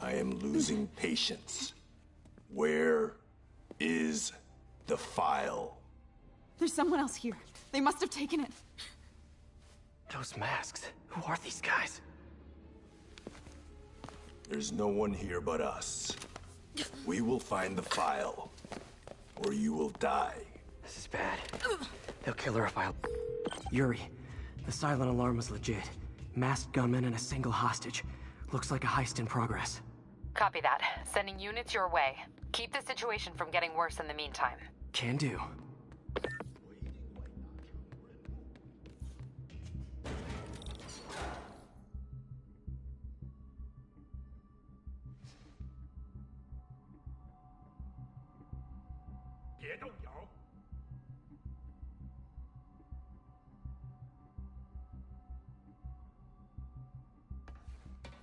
I am losing patience. Where is the file? There's someone else here. They must have taken it. Those masks. Who are these guys? There's no one here but us. We will find the file, or you will die. This is bad. They'll kill her if I... Yuri, the silent alarm was legit. Masked gunmen and a single hostage. Looks like a heist in progress. Copy that. Sending units your way. Keep the situation from getting worse in the meantime. Can do.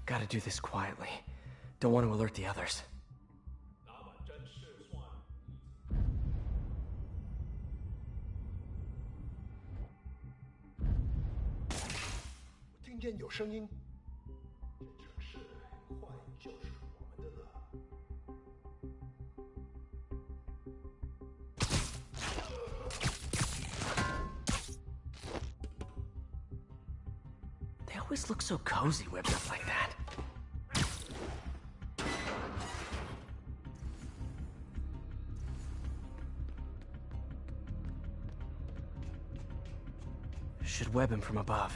Gotta do this quietly. Don't want to alert the others. They always look so cozy whipped up like that. Should web him from above.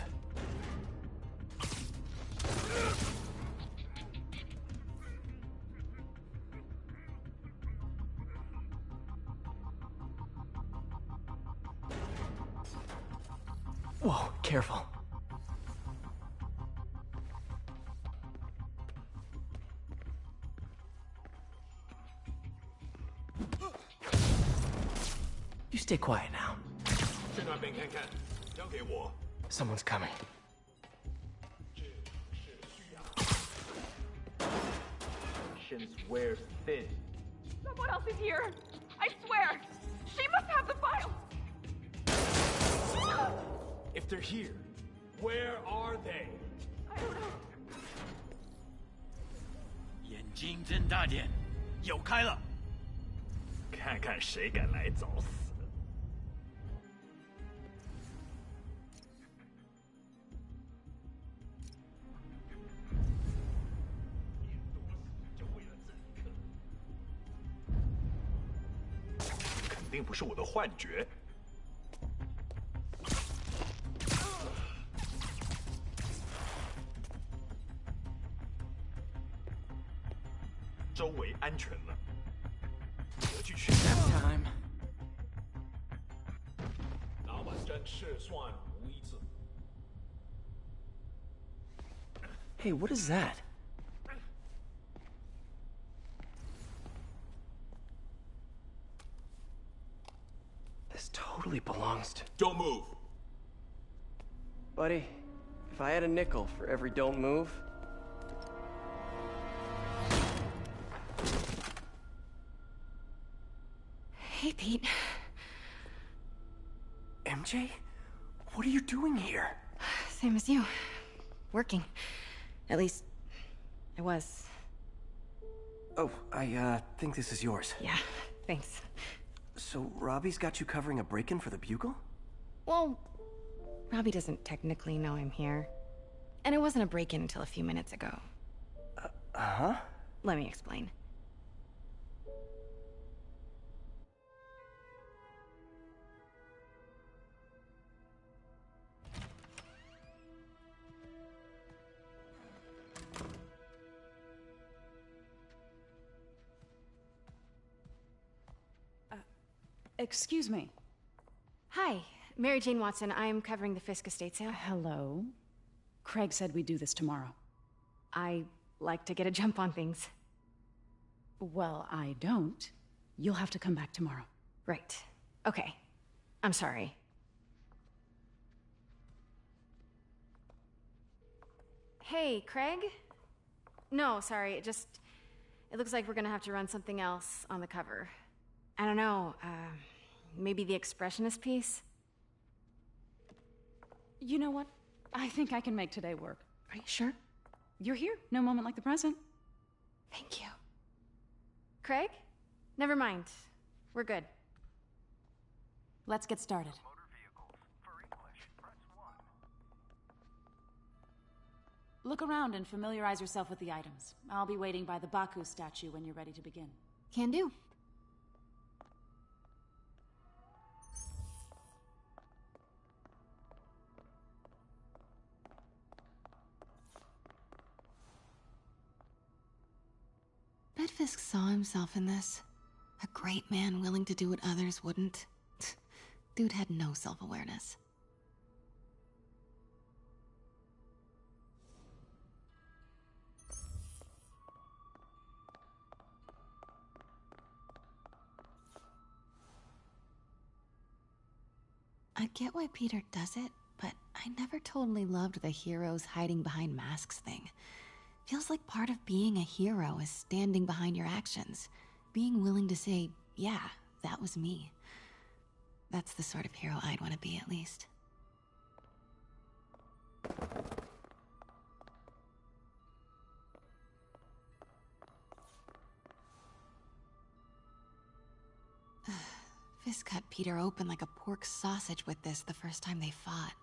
Whoa, careful. You stay quiet now. Someone's coming. Patience wears thin. Someone else is here. I swear. She must have the file. If they're here, where are they? I don't know. 眼睛睁大点，有开了。看看谁敢来找死。肯定不是我的幻觉。周围安全了，我去取。Time. 拿完针吃算无一致。Hey, what is that? This totally belongs to... Don't move. Buddy, if I had a nickel for every don't move... Hey, Pete. MJ? What are you doing here? Same as you. Working. At least, I was. Oh, I think this is yours. Yeah, thanks. So, Robbie's got you covering a break-in for the Bugle? Well, Robbie doesn't technically know I'm here. And it wasn't a break-in until a few minutes ago. Uh-huh? Let me explain. Excuse me. Hi, Mary Jane Watson. I'm covering the Fisk estate sale. Hello. Craig said we'd do this tomorrow. I like to get a jump on things. Well, I don't. You'll have to come back tomorrow. Right. Okay. I'm sorry. Hey, Craig? No, sorry. It looks like we're gonna have to run something else on the cover. I don't know, maybe the expressionist piece? You know what? I think I can make today work. Are you sure? You're here. No moment like the present. Thank you. Craig? Never mind. We're good. Let's get started. Look around and familiarize yourself with the items. I'll be waiting by the Baku statue when you're ready to begin. Can do. Bet Fisk saw himself in this. A great man willing to do what others wouldn't. Dude had no self-awareness. I get why Peter does it, but I never totally loved the heroes hiding behind masks thing. Feels like part of being a hero is standing behind your actions. Being willing to say, yeah, that was me. That's the sort of hero I'd want to be, at least. Fisk cut Peter open like a pork sausage with this the first time they fought.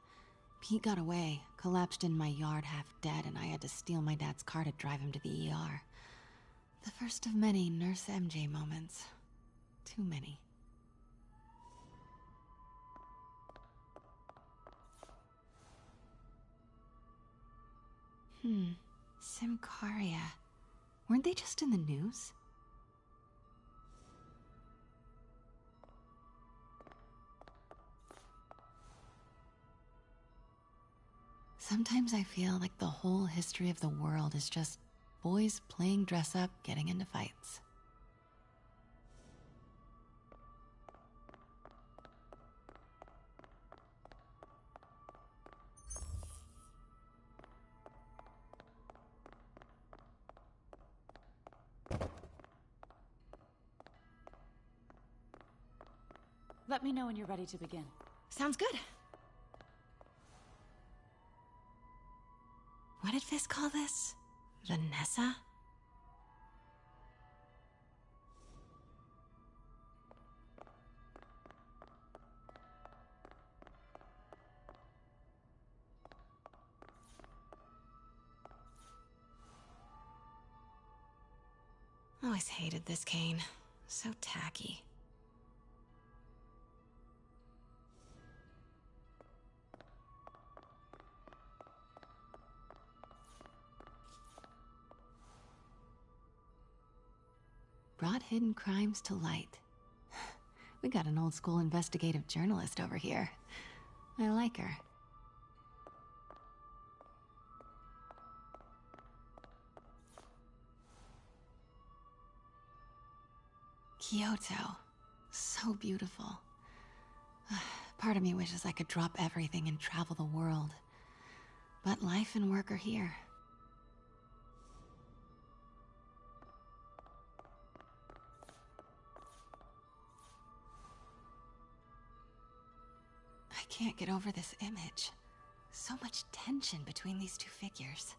Pete got away, collapsed in my yard half dead, and I had to steal my dad's car to drive him to the ER. The first of many Nurse MJ moments. Too many. Symkaria. Weren't they just in the news? Sometimes I feel like the whole history of the world is just boys playing dress-up, getting into fights. Let me know when you're ready to begin. Sounds good. What did Fisk call this? Vanessa? Always hated this cane. So tacky. Brought hidden crimes to light. We got an old school investigative journalist over here. I like her. Kyoto. So beautiful. Part of me wishes I could drop everything and travel the world. But life and work are here. I can't get over this image. So much tension between these two figures.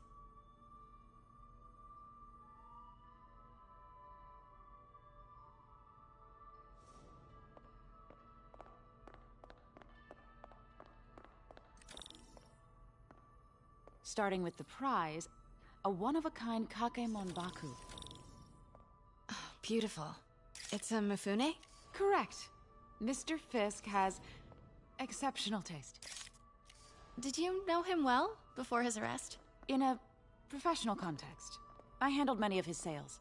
Starting with the prize, a one-of-a-kind Kakemon Baku. Oh, beautiful. It's a Mifune? Correct. Mr. Fisk has exceptional taste. Did you know him well before his arrest? In a professional context. I handled many of his sales.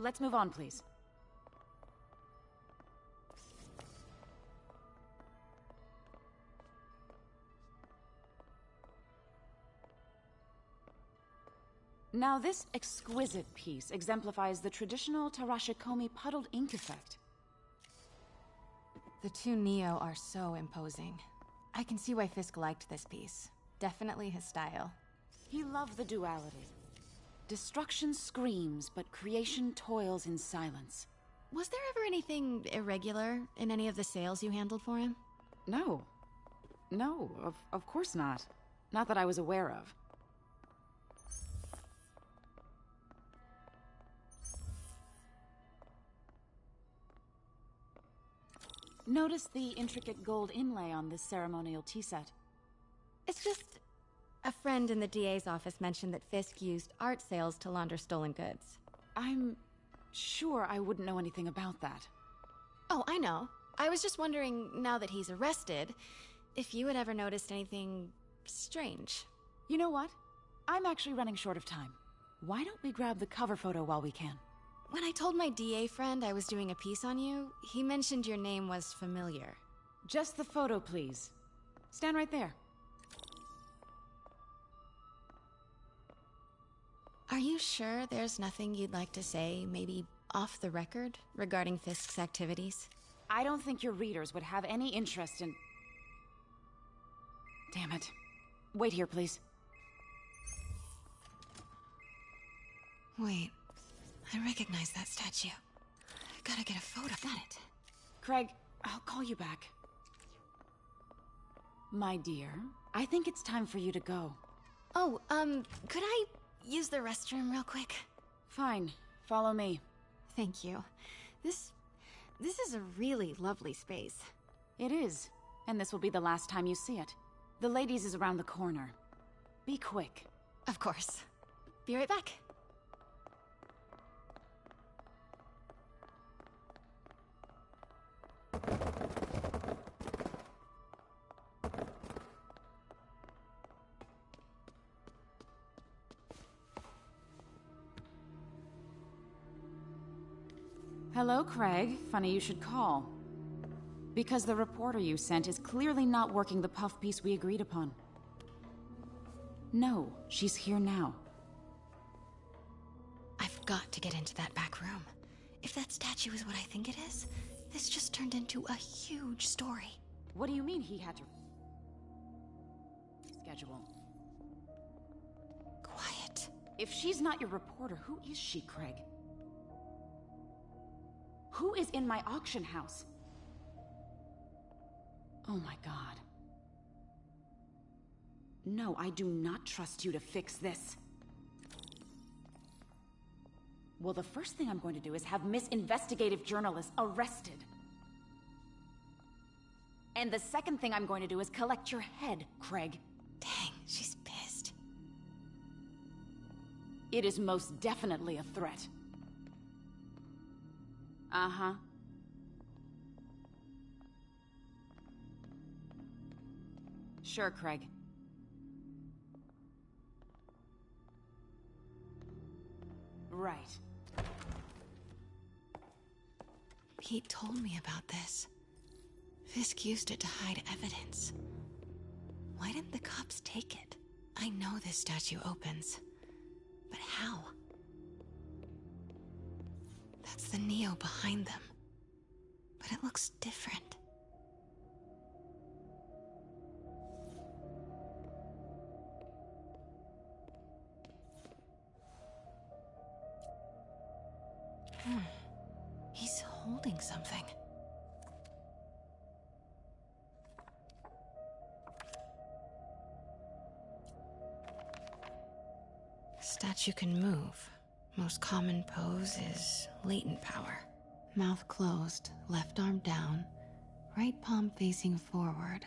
Let's move on, please. Now, this exquisite piece exemplifies the traditional Tarashikomi puddled ink effect. The two Neo are so imposing. I can see why Fisk liked this piece. Definitely his style. He loved the duality. Destruction screams, but creation toils in silence. Was there ever anything irregular in any of the sales you handled for him? No. No, of course not. Not that I was aware of. Notice the intricate gold inlay on this ceremonial tea set. It's just... a friend in the DA's office mentioned that Fisk used art sales to launder stolen goods. I'm sure I wouldn't know anything about that. Oh, I know. I was just wondering, now that he's arrested, if you had ever noticed anything strange. You know what? I'm actually running short of time. Why don't we grab the cover photo while we can? When I told my DA friend I was doing a piece on you, he mentioned your name was familiar. Just the photo, please. Stand right there. Are you sure there's nothing you'd like to say, maybe off the record, regarding Fisk's activities? I don't think your readers would have any interest in... Damn it. Wait here, please. Wait, I recognize that statue. Gotta get a photo. Got it. Craig, I'll call you back. My dear, I think it's time for you to go. Oh, could I use the restroom real quick? Fine. Follow me. Thank you. This is a really lovely space. It is. And this will be the last time you see it. The ladies is around the corner. Be quick. Of course. Be right back. Hello, Craig. Funny you should call. Because the reporter you sent is clearly not working the puff piece we agreed upon. No, she's here now. I've got to get into that back room. If that statue is what I think it is, this just turned into a huge story. What do you mean he had to... schedule? Quiet. If she's not your reporter, who is she, Craig? Who is in my auction house? Oh my god. No, I do not trust you to fix this. Well, the first thing I'm going to do is have Miss Investigative Journalist arrested. And the second thing I'm going to do is collect your head, Craig. Dang, she's pissed. It is most definitely a threat. Uh-huh. Sure, Craig. Right. Pete told me about this. Fisk used it to hide evidence. Why didn't the cops take it? I know this statue opens. But how? That's the Neo behind them. But it looks different. He's holding something. Statue can move. Most common pose is latent power. Mouth closed, left arm down, right palm facing forward.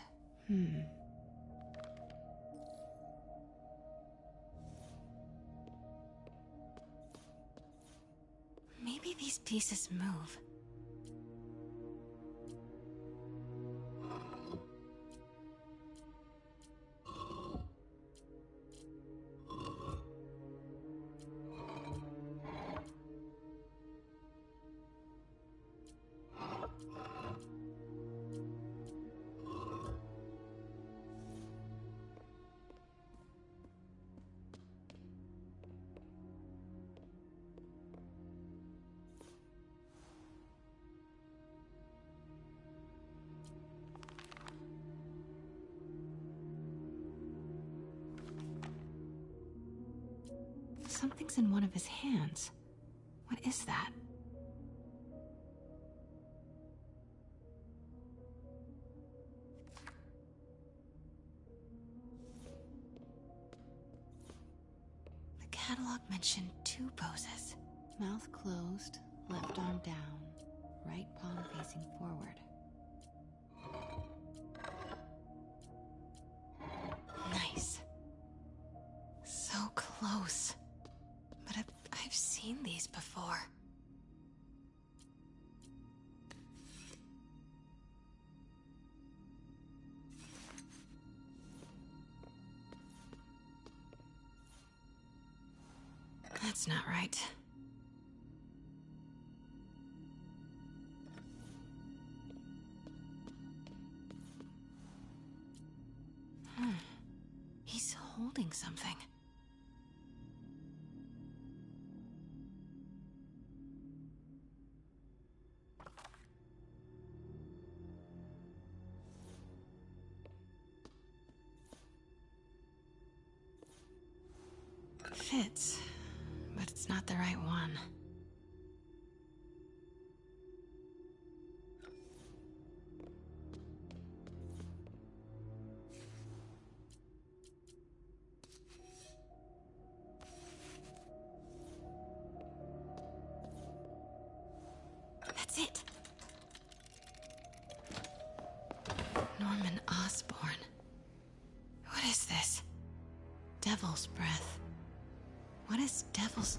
Maybe these pieces move. Something's in one of his hands. What is that? The catalog mentioned 2 poses. Mouth closed, left arm down, right palm facing forward. close. But I've seen these before. That's not right. He's holding something. Fits, but it's not the right one. That's it. Norman Osborn. What is this? Devil's breath. What is devil's...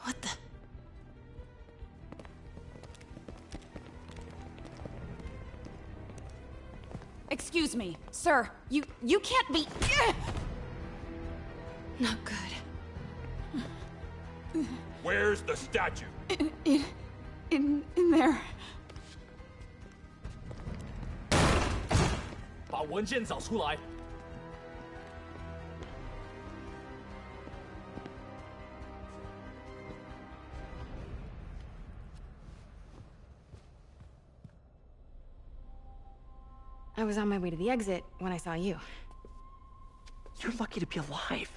What the... Excuse me, sir. You can't be... Not good. Where's the statue? In there. 把文件找出来。 I was on my way to the exit when I saw you. You're lucky to be alive.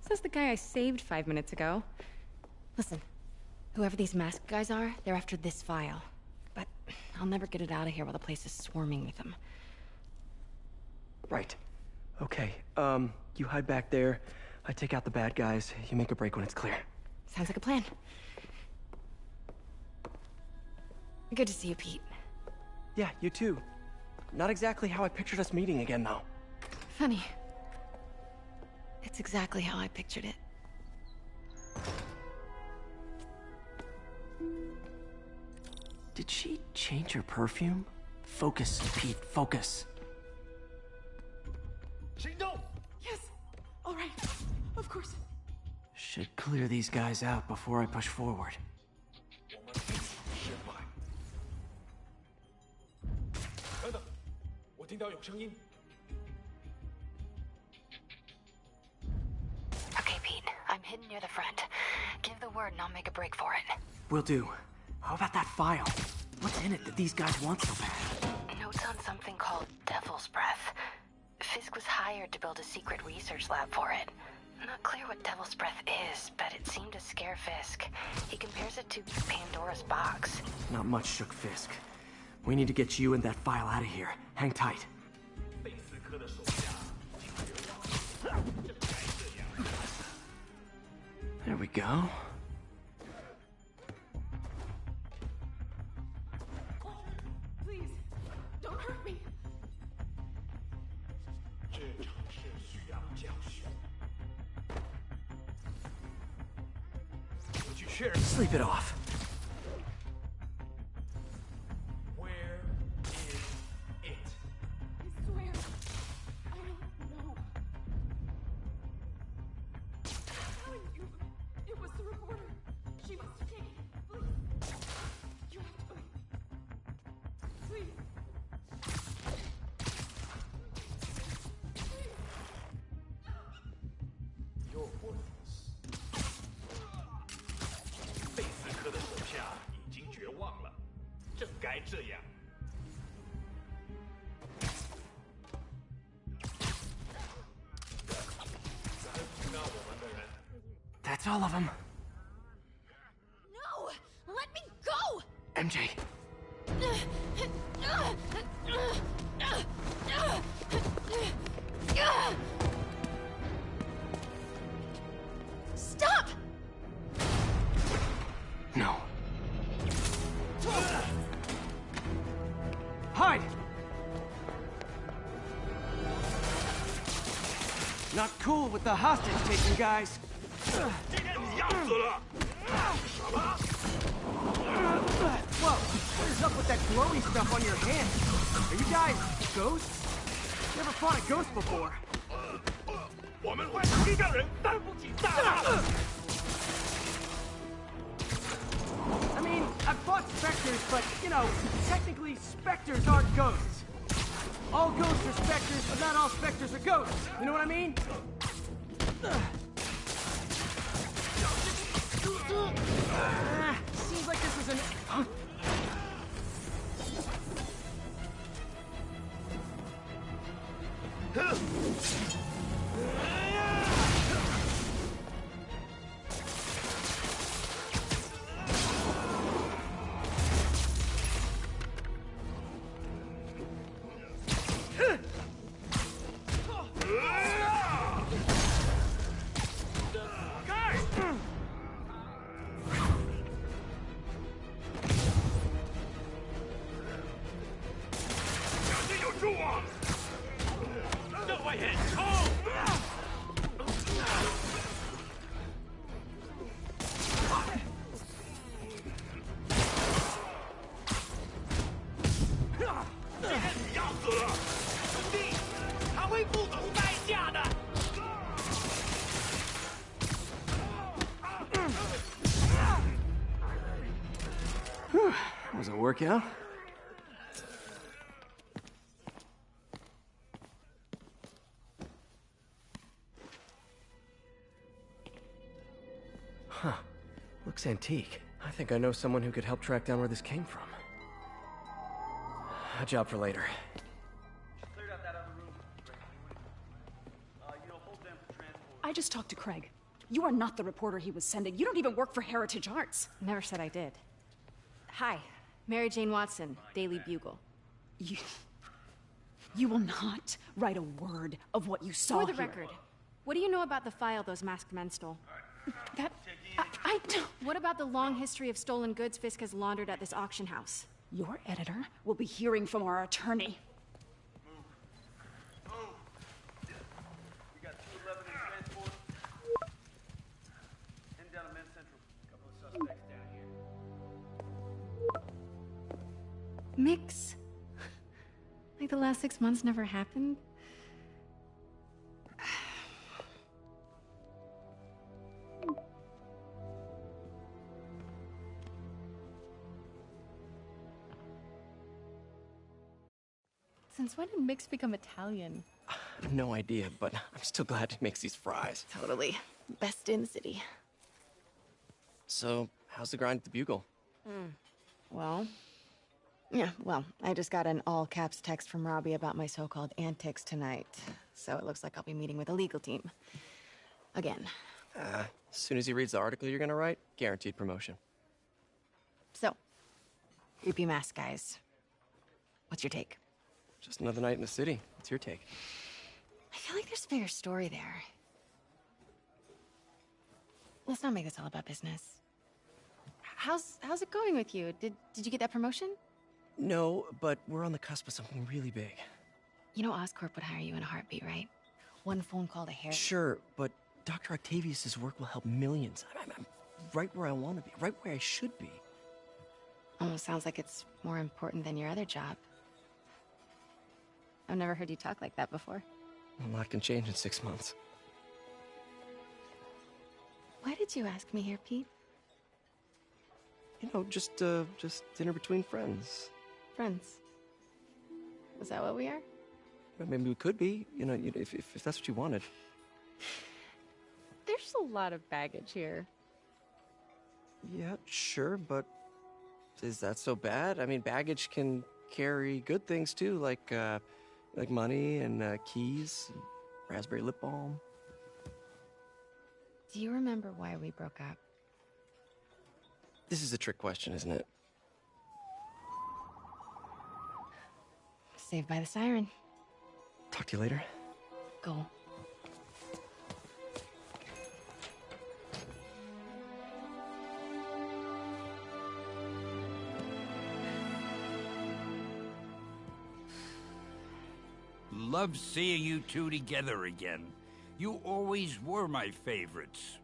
Says the guy I saved 5 minutes ago. Listen, whoever these masked guys are, they're after this file. But I'll never get it out of here while the place is swarming with them. Right. Okay, you hide back there. I take out the bad guys. You make a break when it's clear. Sounds like a plan. Good to see you, Pete. Yeah, you too. Not exactly how I pictured us meeting again, though. Funny. It's exactly how I pictured it. Did she change her perfume? Focus, Pete, focus. 行动！ Yes. All right. Of course. Should clear these guys out before I push forward. 等等，我听到有声音。 Okay, Pete. I'm hidden near the front. Give the word and I'll make a break for it. Will do. How about that file? What's in it that these guys want so bad? Notes on something called Devil's Breath. Fisk was hired to build a secret research lab for it. Not clear what Devil's Breath is, but it seemed to scare Fisk. He compares it to Pandora's box. Not much shook Fisk. We need to get you and that file out of here. Hang tight. 贝斯科的手下竟绝望了，这不该这样。 There we go. Please, don't hurt me. 这场事需要教训。我去确认 Sleep it off. Where is it? I swear, I don't know. I'm telling you, it was the reporter. She must have taken it. Please, you have to believe me. Please. You're worthless. 贝斯科的手下已经绝望了，正该这样。听到我们的人， That's all of them. No! Let me go! MJ. Stop! No. Hide! Not cool with the hostage-taking guys. 今天你要死了！什么？ Whoa, what is up with that glowy stuff on your hand? Are you guys ghosts? Never fought a ghost before. 我们会一个人担不起大任。 I mean, I've fought specters, but, you know, technically specters aren't ghosts. All ghosts are specters, but not all specters are ghosts. You know what I mean? Seems like this is an... Huh? Was it a workout? Huh. Looks antique. I think I know someone who could help track down where this came from. A job for later. I just talked to Craig. You are not the reporter he was sending. You don't even work for Heritage Arts. Never said I did. Hi, Mary Jane Watson, Daily Bugle. You will not write a word of what you saw For the here. record, what do you know about the file those masked men stole? That... I don't... What about the long history of stolen goods Fisk has laundered at this auction house? Your editor will be hearing from our attorney. We got 211 in transport. Heading down to Men's Central. Couple of suspects down here. Mix? Like the last 6 months never happened? Since when did Mix become Italian? No idea, but I'm still glad he makes these fries. Totally. Best in the city. So, how's the grind at the Bugle? Well, I just got an all-caps text from Robbie about my so-called antics tonight. So it looks like I'll be meeting with a legal team. Again. As soon as he reads the article you're gonna write, guaranteed promotion. So, creepy mask guys. What's your take? Just another night in the city. What's your take? I feel like there's a bigger story there. Let's not make this all about business. How's it going with you? Did you get that promotion? No, but we're on the cusp of something really big. You know Oscorp would hire you in a heartbeat, right? One phone call to Harry. Sure, but Dr. Octavius's work will help millions. I'm right where I want to be, right where I should be. Almost sounds like it's more important than your other job. I've never heard you talk like that before. A lot can change in 6 months. Why did you ask me here, Pete? You know, just dinner between friends. Friends. Is that what we are? Well, maybe we could be, you know, if that's what you wanted. There's a lot of baggage here. Yeah, sure, but is that so bad? I mean, baggage can carry good things too, like money and keys, and raspberry lip balm. Do you remember why we broke up? This is a trick question, isn't it? Saved by the siren. Talk to you later. Go. Love seeing you two together again. You always were my favorites.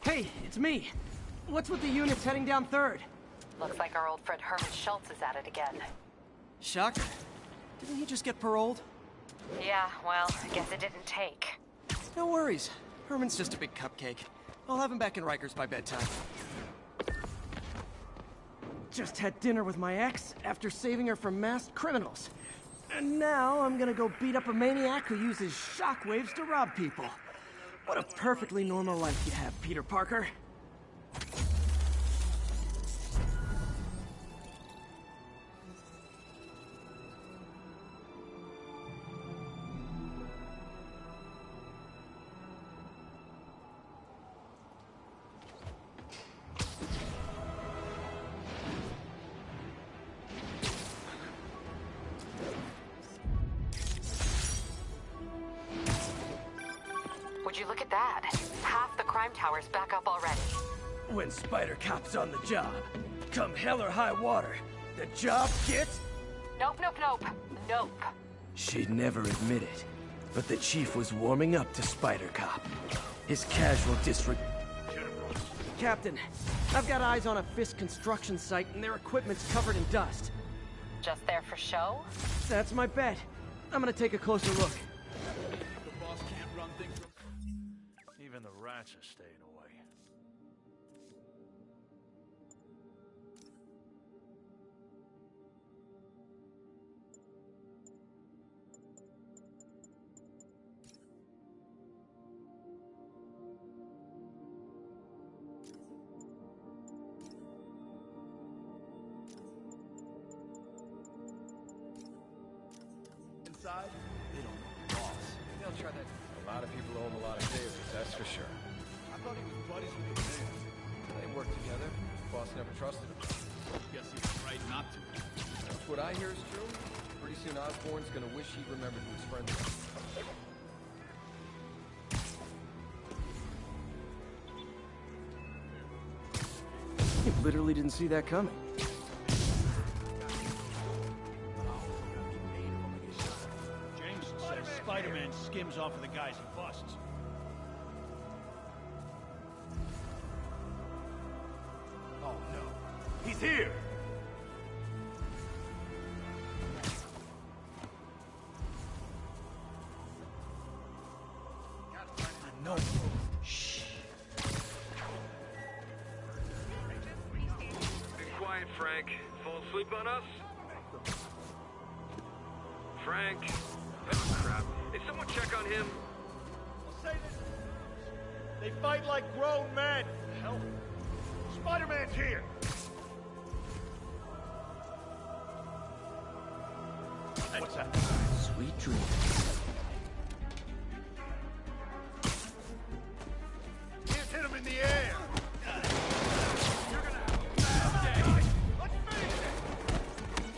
Hey, it's me. What's with the units heading down 3rd? Looks like our old friend Herman Schultz is at it again. Shocker. Didn't he just get paroled? Yeah, well, I guess it didn't take. No worries. Herman's just a big cupcake. I'll have him back in Rikers by bedtime. Just had dinner with my ex after saving her from masked criminals. And now I'm gonna go beat up a maniac who uses shockwaves to rob people. What a perfectly normal life you have, Peter Parker. Would you look at that? Half the crime tower's back up already. When Spider Cop's on the job, come hell or high water, the job gets... Nope, nope, nope. Nope. She'd never admit it, but the chief was warming up to Spider Cop. His casual disregard... Captain, I've got eyes on a Fisk construction site and their equipment's covered in dust. Just there for show? That's my bet. I'm gonna take a closer look. The boss can't run things from... Even the rats are staying away. Inside, they don't know the boss. Maybe I'll try that. A lot of people owe him a lot of favors, that's for sure. I thought he was buddies with the mayor. They work together. Boss never trusted him. Guess he was right not to. If what I hear is true, pretty soon Osborn's gonna wish he remembered who his friend was. You literally didn't see that coming. Jameson says Spider-Man skims off of the guys he busts. Oh no. He's here! No. Be quiet, Frank. Fall asleep on us? Frank. Oh, crap. Hey, someone check on him. I'll say this. They fight like grown men. Hell, Spider-Man's here. What's that? Sweet dreams. Can't hit him in the air. You're gonna have a bad day. Let's finish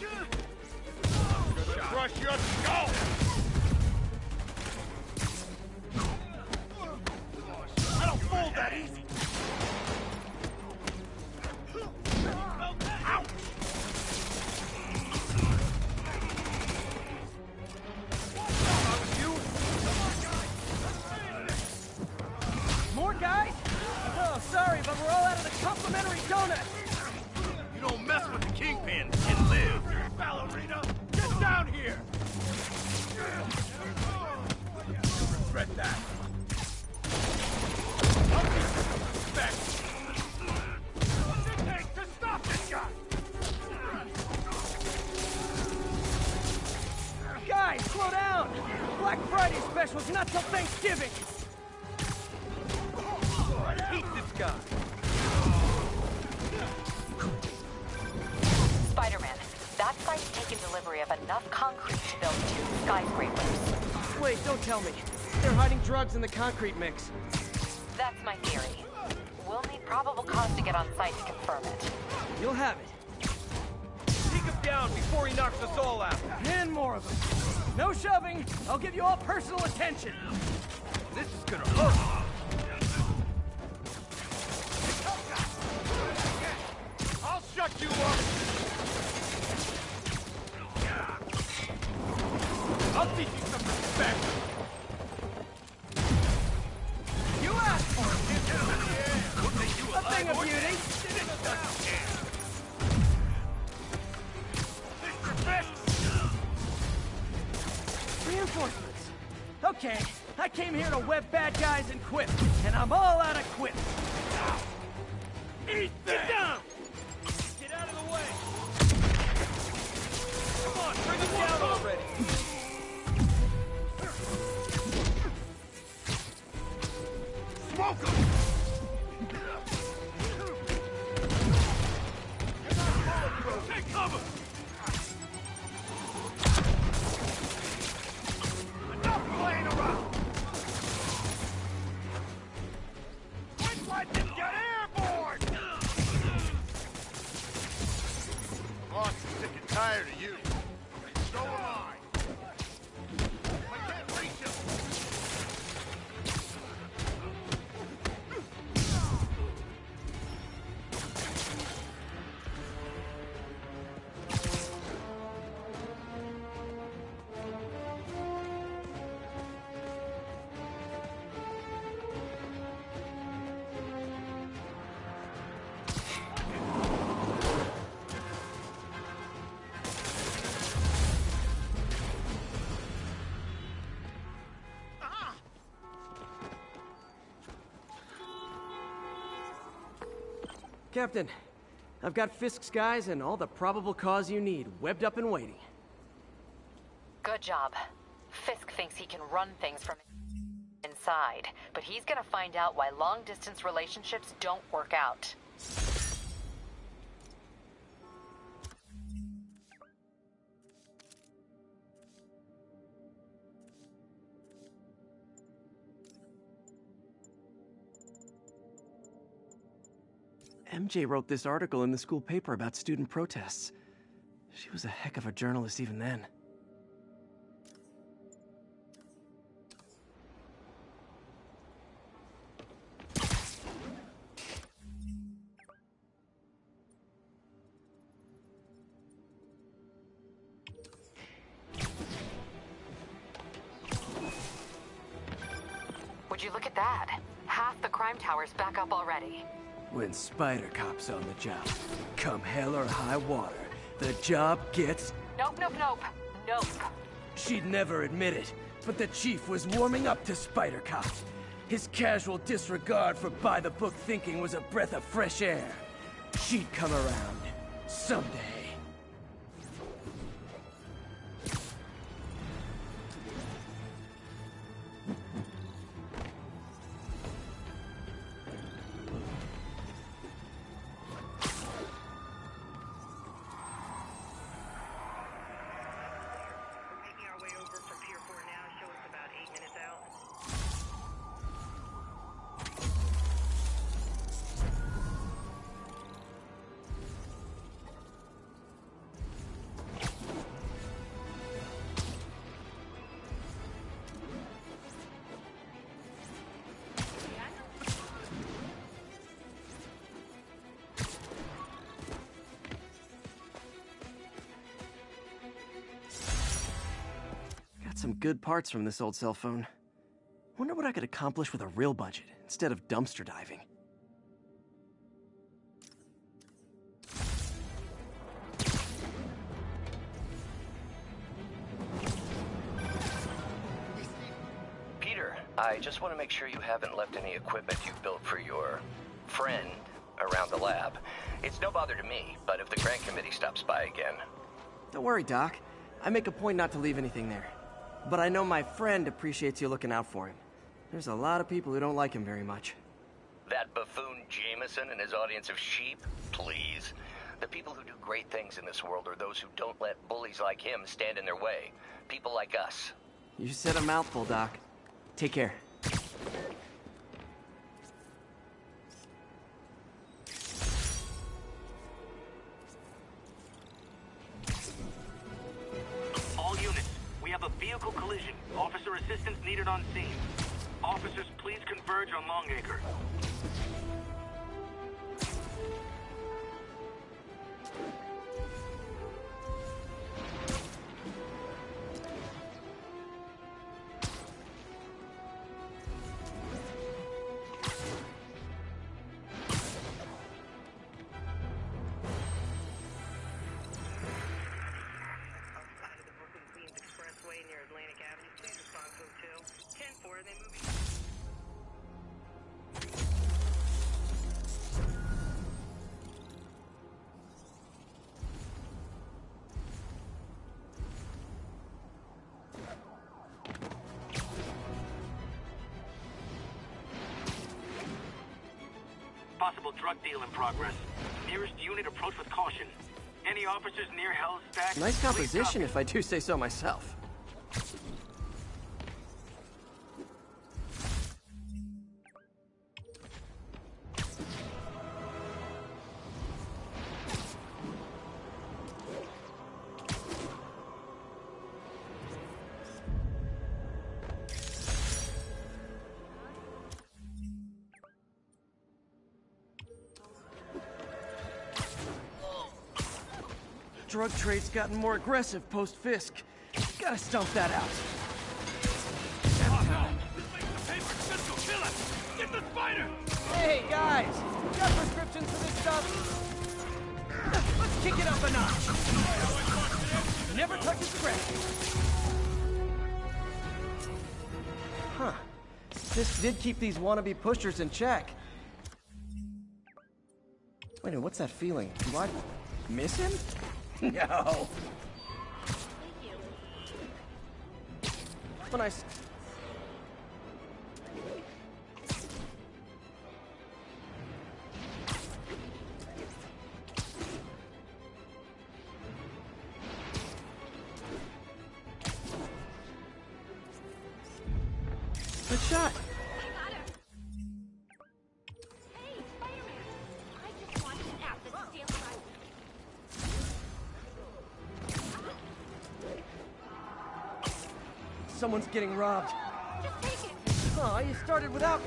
it. Crush your skull. I don't fold that easy. Ouch! More guys? Oh, sorry, but we're all out of the complimentary donuts. You don't mess with the Kingpin and live. Ballerina, get down here. You regret that. Respect. What's it take to stop this guy? Guys, slow down! Black Friday special's not till Thanksgiving! Eat this guy. Spider-Man, that site's taken delivery of enough concrete to build 2 skyscrapers. Wait, don't tell me. They're hiding drugs in the concrete mix. That's my theory. We'll need probable cause to get on site to confirm it. You'll have it. He him down before he knocks us all out. And more of them. No shoving. I'll give you all personal attention. This is gonna hurt. I'll shut you up! I'll teach you some respect! You asked for it. We'll take you A thing of beauty. Mr. Fisk! Reinforcements. Okay, I came here to web bad guys and quip, and I'm all out of quip. Eat that! Get down! Get out of the way! Come on, bring him down already! Smoke him! Take cover! Enough playing around! Quit letting him get airborne! Boss is sick and tired of you. So am I. I can't reach him. Captain, I've got Fisk's guys and all the probable cause you need, webbed up and waiting. Good job. Fisk thinks he can run things from inside, but he's gonna find out why long-distance relationships don't work out. MJ wrote this article in the school paper about student protests. She was a heck of a journalist even then. Would you look at that? Half the crime tower's back up already. When Spider Cop's on the job, come hell or high water, the job gets... Nope, nope, nope. Nope. She'd never admit it, but the chief was warming up to Spider Cop. His casual disregard for by-the-book thinking was a breath of fresh air. She'd come around. Someday. Some good parts from this old cell phone. Wonder what I could accomplish with a real budget instead of dumpster diving. Peter, I just want to make sure you haven't left any equipment you've built for your friend around the lab. It's no bother to me, but if the grant committee stops by again... Don't worry, Doc. I make a point not to leave anything there. But I know my friend appreciates you looking out for him. There's a lot of people who don't like him very much. That buffoon Jameson and his audience of sheep? Please. The people who do great things in this world are those who don't let bullies like him stand in their way. People like us. You said a mouthful, Doc. Take care. Further assistance needed on scene. Officers, please converge on Longacre. Possible drug deal in progress. Nearest unit approach with caution. Any officers near Hell's Stack? Nice composition, if I do say so myself. Drug trade's gotten more aggressive post-Fisk. Gotta stomp that out. Get the spider! Hey, guys! Got prescriptions for this stuff? Let's kick it up a notch! Never touch a script! Huh. This did keep these wannabe pushers in check. Wait a minute, what's that feeling? Do I miss him? No. When I... Good shot. Someone's getting robbed. Just take it! Aw, you started without...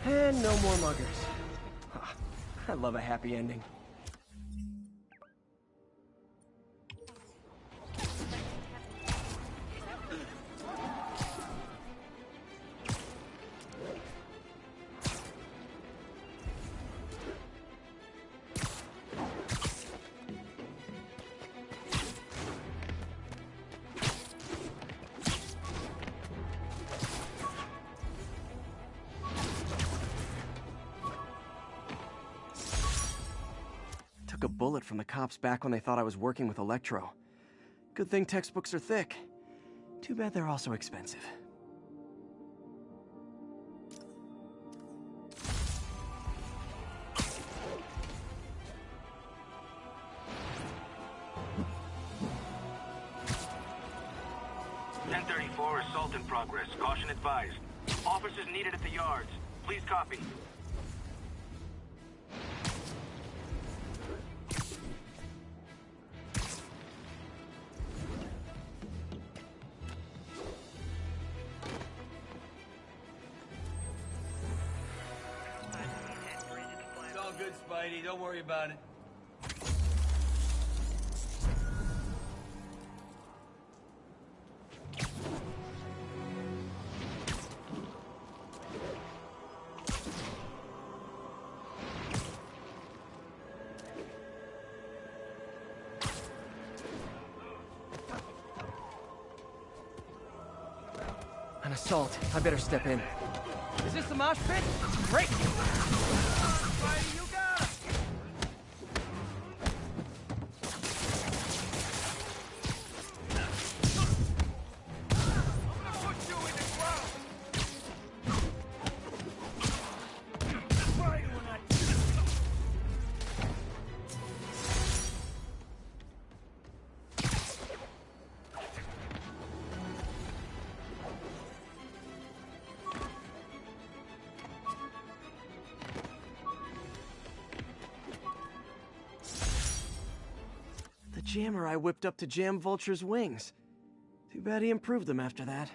And no more muggers. I love a happy ending. Took a bullet from the cops back when they thought I was working with Electro. Good thing textbooks are thick. Too bad they're also expensive. Assault in progress. Caution advised. Officers needed at the yards. Please copy. It's all good, Spidey. Don't worry about it. assault. I better step in. Is this the mosh pit? Great! Spidey, you got it! I'm gonna put you in the ground! Spidey, when I... The jammer I whipped up to jam Vulture's wings. Too bad he improved them after that.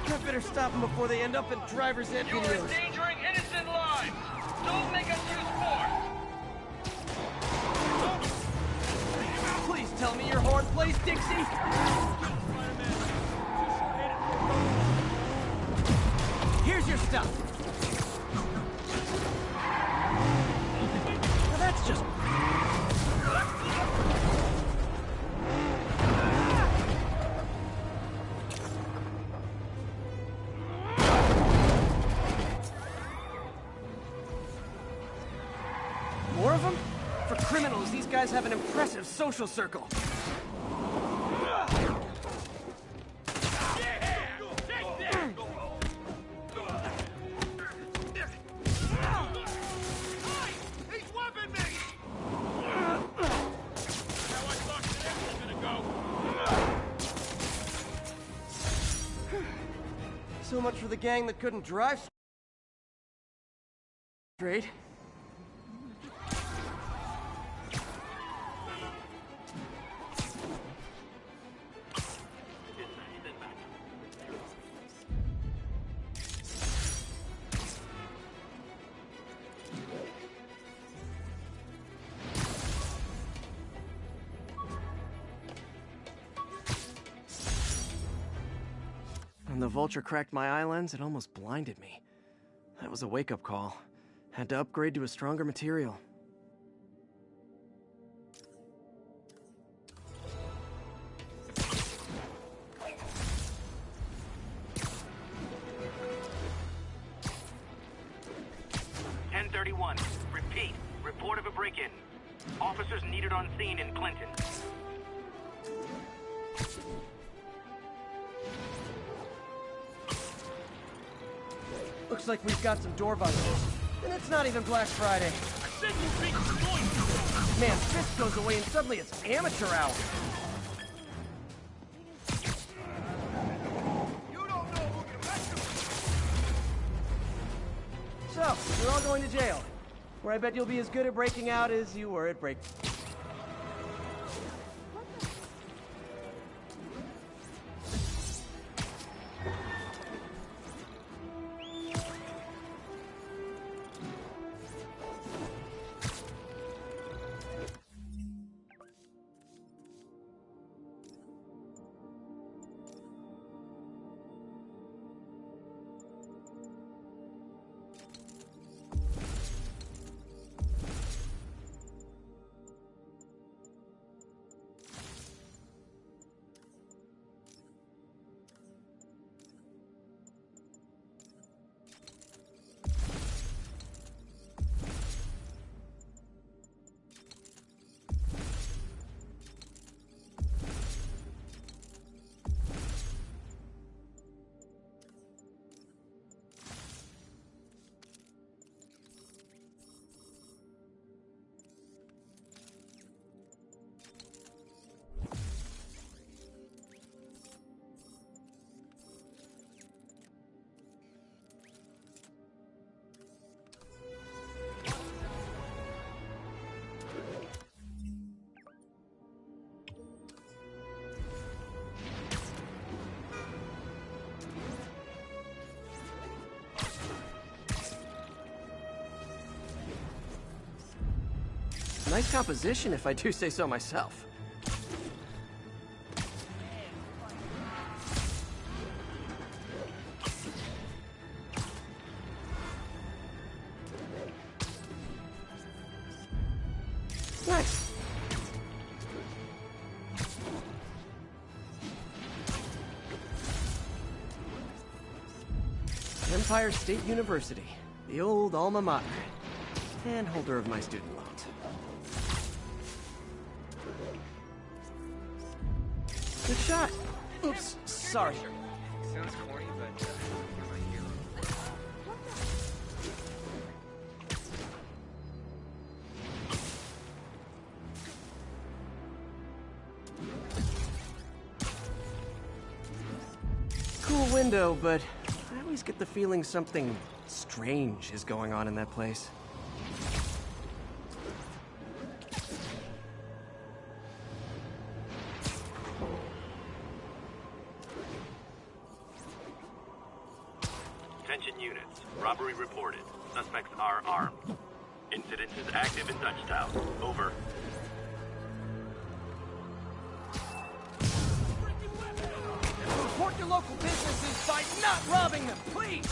I better stop them before they end up in driver's ed You are videos. endangering innocent lives! Don't make us use force! Please tell me your horn plays, Dixie! Here's your stuff! Now that's just... More of them? For criminals, these guys have an impressive social circle. He's whipping me! Now I thought this was gonna go. So much for the gang that couldn't drive straight. When the Vulture cracked my eye lens, it almost blinded me. That was a wake-up call. Had to upgrade to a stronger material. Repeat. Report of a break-in. Officers needed on scene in Clinton. Looks like we've got some door busters. And it's not even Black Friday. I said you beat the noise! Man, Fisk goes away and suddenly it's amateur hour. You don't know who you messed with! So, you're all going to jail. Where I bet you'll be as good at breaking out as you were at break... Nice composition, if I do say so myself. Nice. Empire State University, the old alma mater, and holder of my student loans. Good shot. Oops, sorry. Sounds corny, but you're my hero. Cool window, but I always get the feeling something strange is going on in that place. Attention units. Robbery reported. Suspects are armed. Incident is active in Dutchtown. Over. Support your local businesses by not robbing them, please!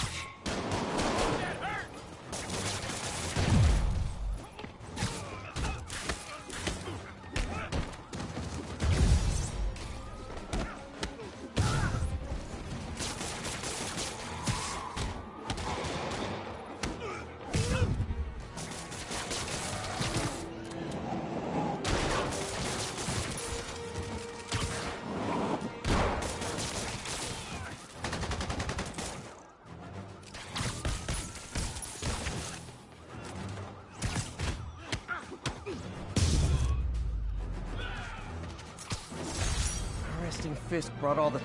Arresting Fisk brought all the...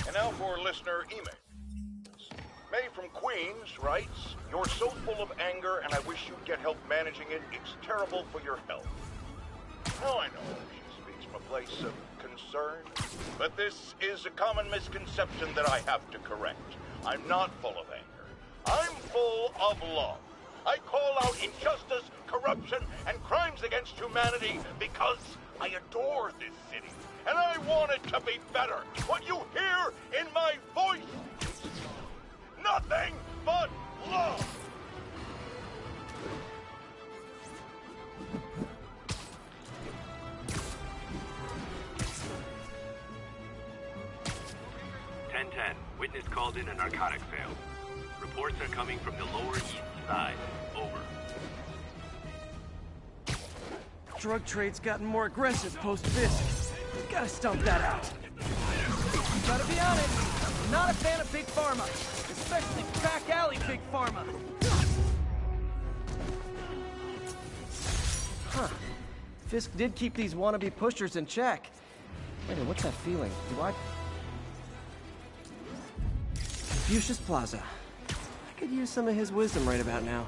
And now for listener emails. May from Queens writes, "You're so full of anger and I wish you'd get help managing it. It's terrible for your health." Now I know she speaks from a place of concern, but this is a common misconception that I have to correct. I'm not full of anger. I'm full of love. I call out injustice, corruption, and crimes against humanity because I adore this city, and I want it to be better. What you hear in my voice is nothing but love. Witness called in a narcotic sale. Reports are coming from the Lower East Side. Over. Drug trade's gotten more aggressive post-Fisk. Gotta stomp that out. Gotta be honest, I'm not a fan of Big Pharma. Especially back alley Big Pharma. Huh. Fisk did keep these wannabe pushers in check. Wait a minute, what's that feeling? Do I... Confucius Plaza. I could use some of his wisdom right about now.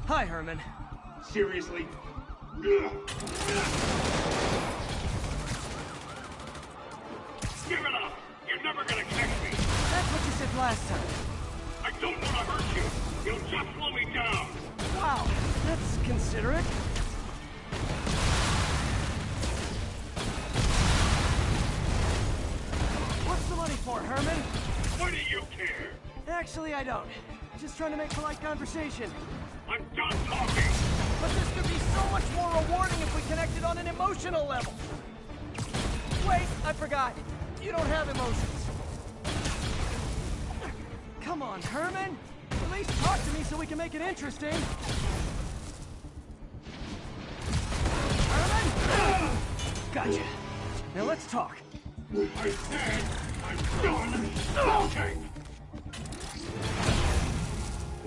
Hi, Herman. Seriously? Give it up! You're never gonna catch me! That's what you said last time. I don't want to hurt you! You'll just slow me down! Wow, that's considerate. What's the money for, Herman? What do you care? Actually, I don't. Just trying to make polite conversation. I'm done talking! But this could be so much more rewarding if we connected on an emotional level. Wait, I forgot. You don't have emotions. Come on, Herman. At least talk to me so we can make it interesting. Herman? Gotcha. Now let's talk. I said I'm done talking!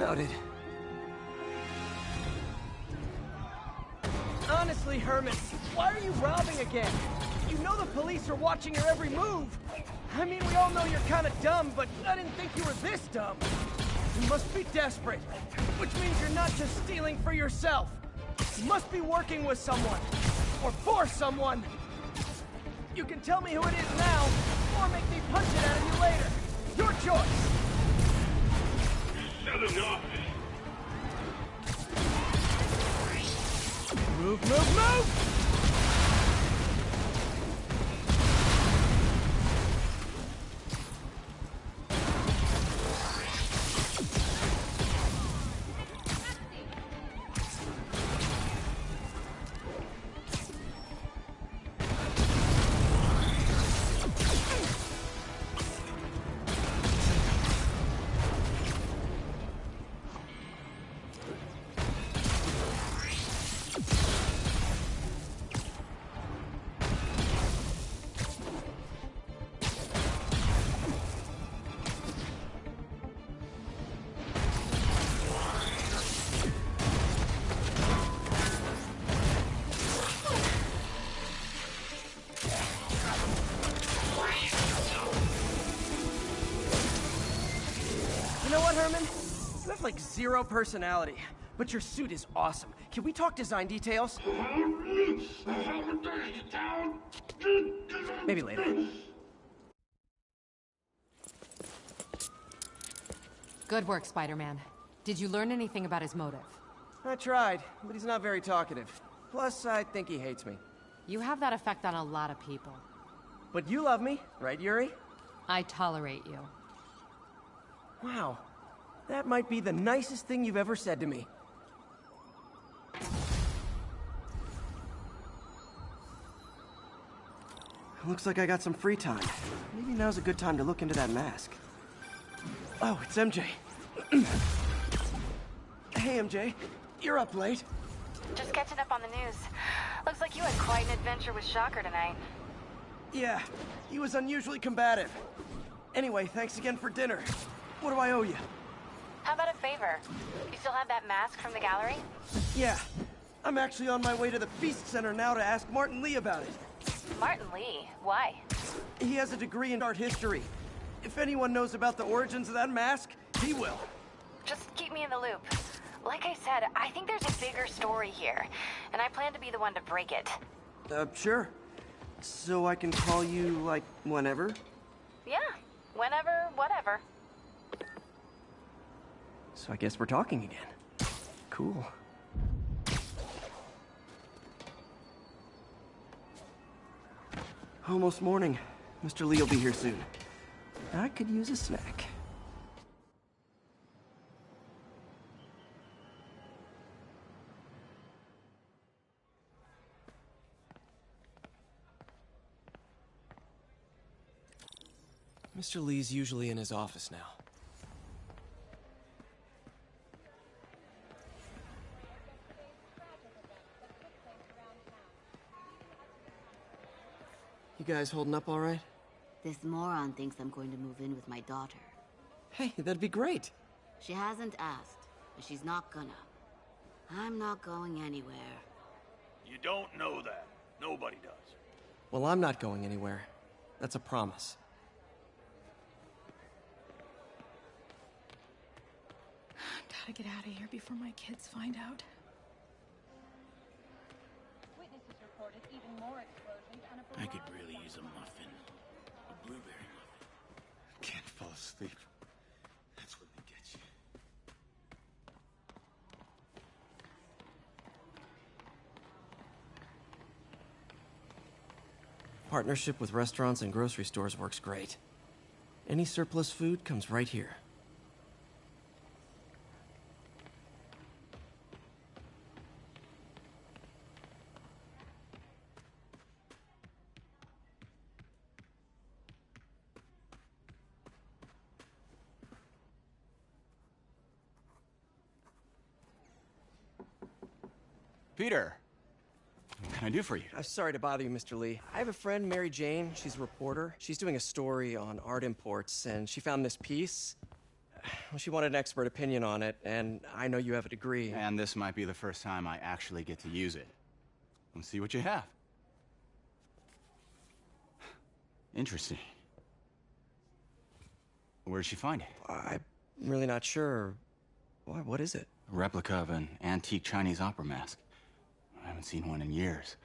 Noted. Honestly, Herman, why are you robbing again? You know the police are watching your every move. I mean, we all know you're kind of dumb, but I didn't think you were this dumb. You must be desperate, which means you're not just stealing for yourself. You must be working with someone, or for someone. You can tell me who it is now, or make me punch it out of you later. Your choice. Shut enough. Move, move, move! You know what, Herman? You have like zero personality, but your suit is awesome. Can we talk design details? Maybe later. Good work, Spider-Man. Did you learn anything about his motive? I tried, but he's not very talkative. Plus, I think he hates me. You have that effect on a lot of people. But you love me, right, Yuri? I tolerate you. Wow. That might be the nicest thing you've ever said to me. Looks like I got some free time. Maybe now's a good time to look into that mask. Oh, it's MJ. Hey, MJ. You're up late. Just catching up on the news. Looks like you had quite an adventure with Shocker tonight. Yeah, he was unusually combative. Anyway, thanks again for dinner. What do I owe you? How about a favor? You still have that mask from the gallery? Yeah. I'm actually on my way to the Feast Center now to ask Martin Lee about it. Martin Lee? Why? He has a degree in art history. If anyone knows about the origins of that mask, he will. Just keep me in the loop. Like I said, I think there's a bigger story here, and I plan to be the one to break it. Sure. So I can call you, like, whenever? Yeah, whenever, whatever. So I guess we're talking again. Cool. Almost morning. Mr. Lee will be here soon. I could use a snack. Mr. Lee's usually in his office now. You guys holding up all right? This moron thinks I'm going to move in with my daughter. Hey, that'd be great. She hasn't asked, but she's not gonna. I'm not going anywhere. You don't know that. Nobody does. Well, I'm not going anywhere. That's a promise. Gotta get out of here before my kids find out. Witnesses reported even more explosions and a I could really use a muffin. A blueberry muffin. Can't fall asleep. That's what they get you. Partnership with restaurants and grocery stores works great. Any surplus food comes right here. Peter, what can I do for you? I'm sorry to bother you, Mr. Lee. I have a friend, Mary Jane. She's a reporter. She's doing a story on art imports, and she found this piece. Well, she wanted an expert opinion on it, and I know you have a degree. And this might be the first time I actually get to use it. Let's see what you have. Interesting. Where did she find it? I'm really not sure. Why, what is it? A replica of an antique Chinese opera mask. I haven't seen one in years.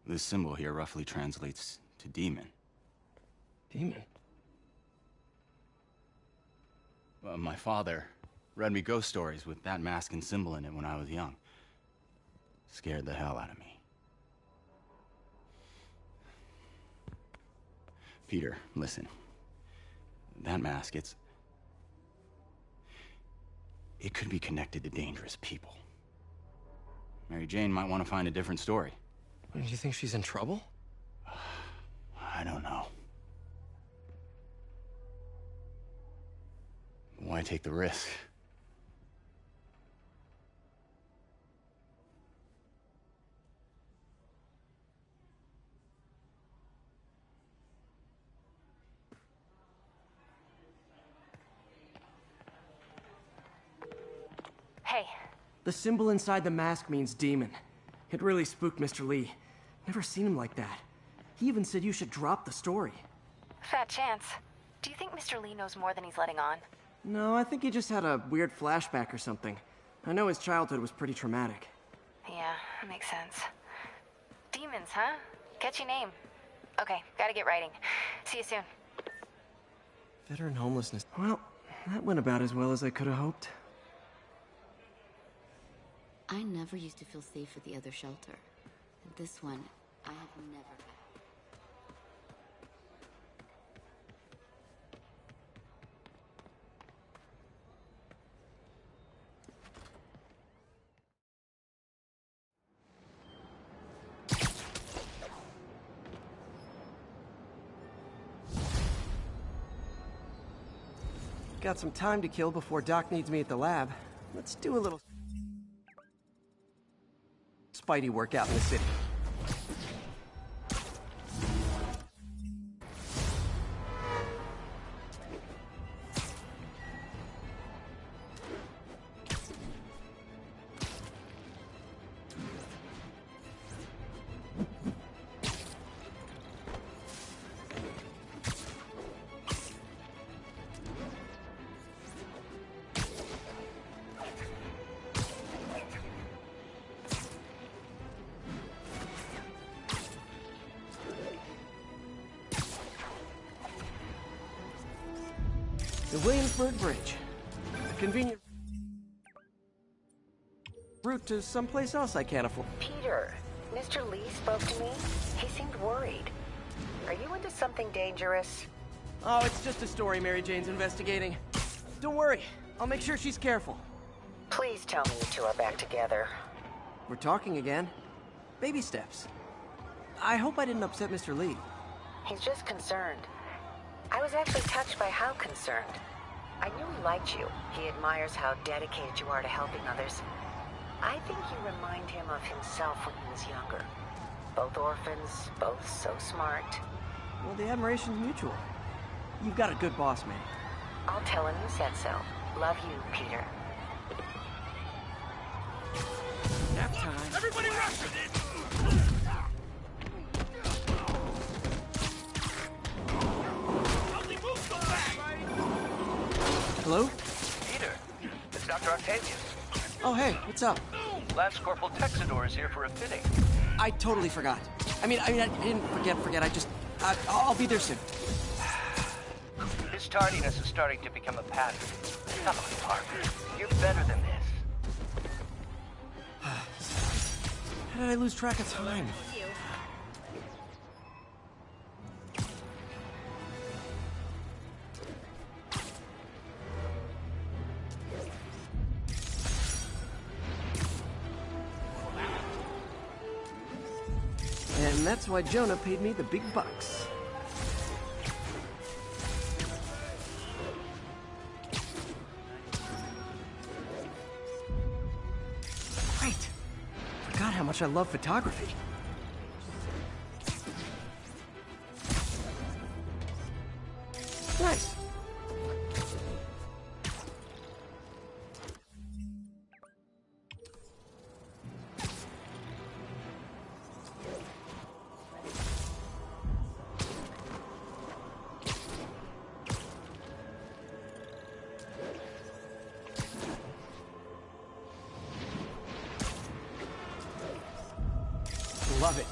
This symbol here roughly translates to demon. Demon? My father read me ghost stories with that mask and symbol in it when I was young. Scared the hell out of me. Peter, listen. That mask, it could be connected to dangerous people. Mary Jane might want to find a different story. Do you think she's in trouble? I don't know. Why take the risk? Hey. The symbol inside the mask means demon. It really spooked Mr. Lee. Never seen him like that. He even said you should drop the story. Fat chance. Do you think Mr. Lee knows more than he's letting on? No, I think he just had a weird flashback or something. I know his childhood was pretty traumatic. Yeah, that makes sense. Demons, huh? Catchy name. Okay, gotta get writing. See you soon. Veteran homelessness. Well, that went about as well as I could have hoped. I never used to feel safe at the other shelter. And this one, I have never had. Got some time to kill before Doc needs me at the lab. Let's do a little Spidey workout in the city. The Williamsburg Bridge. A convenient route to someplace else I can't afford. Peter, Mr. Lee spoke to me. He seemed worried. Are you into something dangerous? Oh, it's just a story Mary Jane's investigating. Don't worry, I'll make sure she's careful. Please tell me you two are back together. We're talking again. Baby steps. I hope I didn't upset Mr. Lee. He's just concerned. I was actually touched by how concerned. I knew he liked you. He admires how dedicated you are to helping others. I think you remind him of himself when he was younger. Both orphans, both so smart. Well, the admiration's mutual. You've got a good boss, man. I'll tell him you said so. Love you, Peter. Nap time. Everybody rush! Hello? Peter, it's Dr. Octavius. Oh, hey, what's up? Lance Corporal Texador is here for a fitting. I totally forgot. I didn't forget. I'll be there soon. This tardiness is starting to become a pattern. Come on, Parker. You're better than this. How did I lose track of time? And that's why Jonah paid me the big bucks. Great. Forgot how much I love photography. Nice. love it.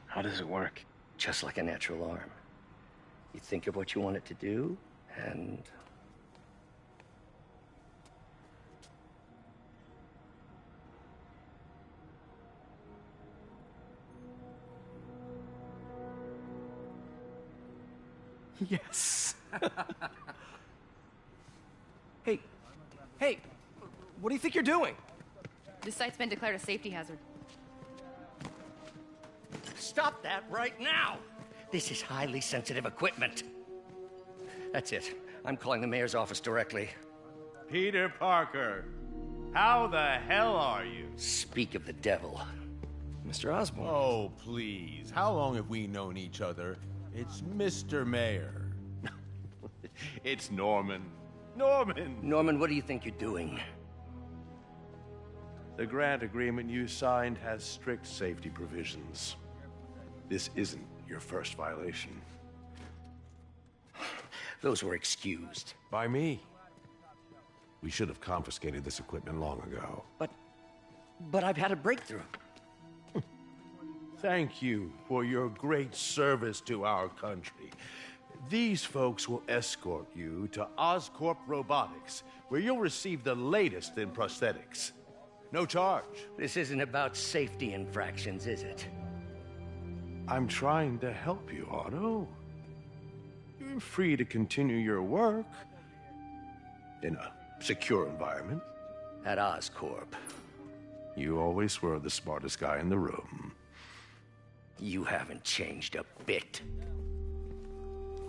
How does it work? Just like a natural arm. You think of what you want it to do, and... Yes. Hey, what do you think you're doing? This site's been declared a safety hazard. Stop that right now! This is highly sensitive equipment. That's it. I'm calling the mayor's office directly. Peter Parker, how the hell are you? Speak of the devil. Mr. Osborn. Oh, please. How long have we known each other? It's Mr. Mayor. It's Norman. Norman! Norman, what do you think you're doing? The grant agreement you signed has strict safety provisions. This isn't your first violation. Those were excused. By me. We should have confiscated this equipment long ago. But I've had a breakthrough. Thank you for your great service to our country. These folks will escort you to Oscorp Robotics, where you'll receive the latest in prosthetics. No charge. This isn't about safety infractions, is it? I'm trying to help you, Otto. You're free to continue your work in a secure environment. At Oscorp. You always were the smartest guy in the room. You haven't changed a bit.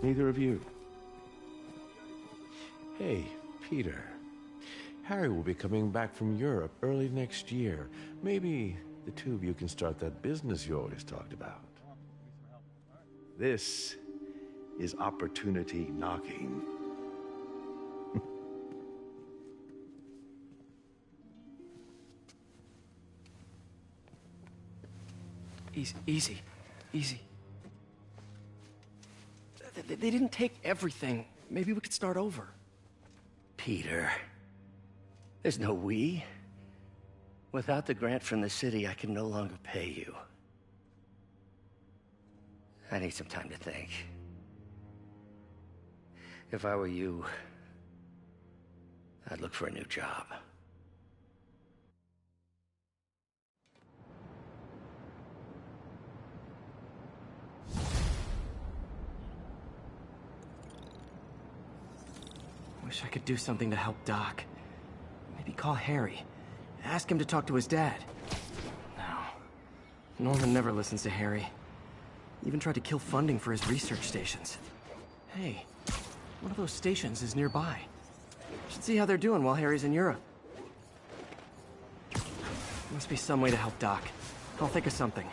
Neither of you. Hey, Peter. Harry will be coming back from Europe early next year. Maybe the two of you can start that business you always talked about. This is opportunity knocking. Easy. They didn't take everything. Maybe we could start over. Peter, there's no we. Without the grant from the city, I can no longer pay you. I need some time to think. If I were you, I'd look for a new job. Wish I could do something to help Doc. Maybe call Harry. Ask him to talk to his dad. No. Norman never listens to Harry. Even tried to kill funding for his research stations. Hey, one of those stations is nearby. Should see how they're doing while Harry's in Europe. Must be some way to help Doc. I'll think of something.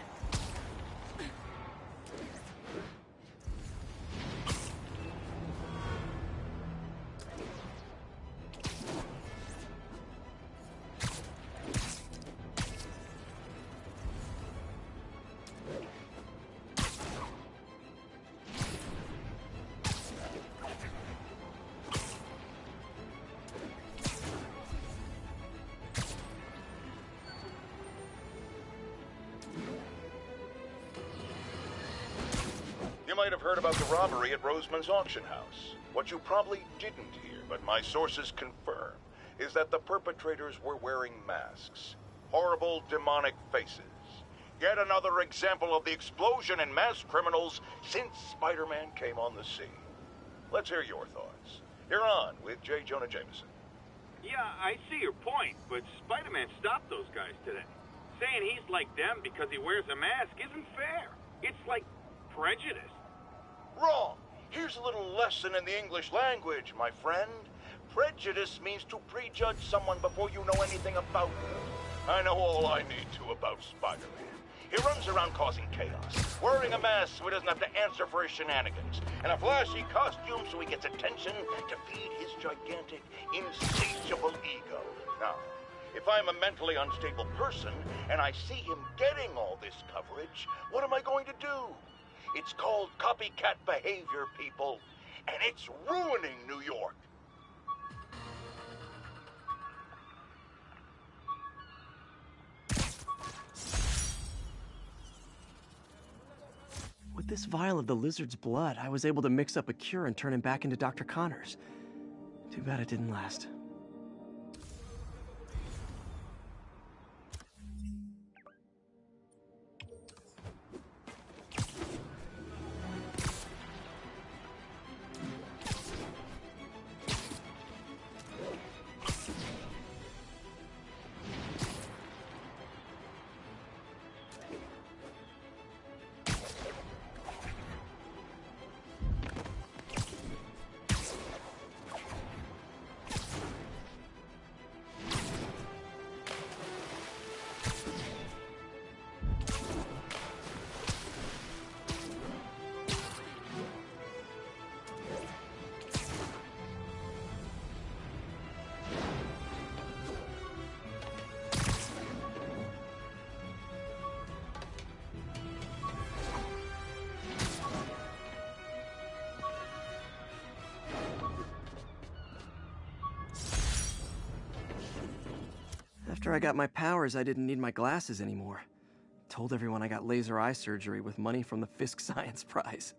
might have heard about the robbery at Roseman's auction house. What you probably didn't hear, but my sources confirm, is that the perpetrators were wearing masks. Horrible, demonic faces. Yet another example of the explosion in mass criminals since Spider-Man came on the scene. Let's hear your thoughts. You're on with J. Jonah Jameson. Yeah, I see your point, but Spider-Man stopped those guys today. Saying he's like them because he wears a mask isn't fair. It's like prejudice. Wrong. Here's a little lesson in the English language, my friend. Prejudice means to prejudge someone before you know anything about them. I know all I need to about Spider-Man. He runs around causing chaos, wearing a mask so he doesn't have to answer for his shenanigans, and a flashy costume so he gets attention to feed his gigantic, insatiable ego. Now, if I'm a mentally unstable person and I see him getting all this coverage, what am I going to do? It's called copycat behavior, people, and it's ruining New York. With this vial of the lizard's blood, I was able to mix up a cure and turn him back into Dr. Connors. Too bad it didn't last. After I got my powers, I didn't need my glasses anymore. Told everyone I got laser eye surgery with money from the Fisk Science Prize.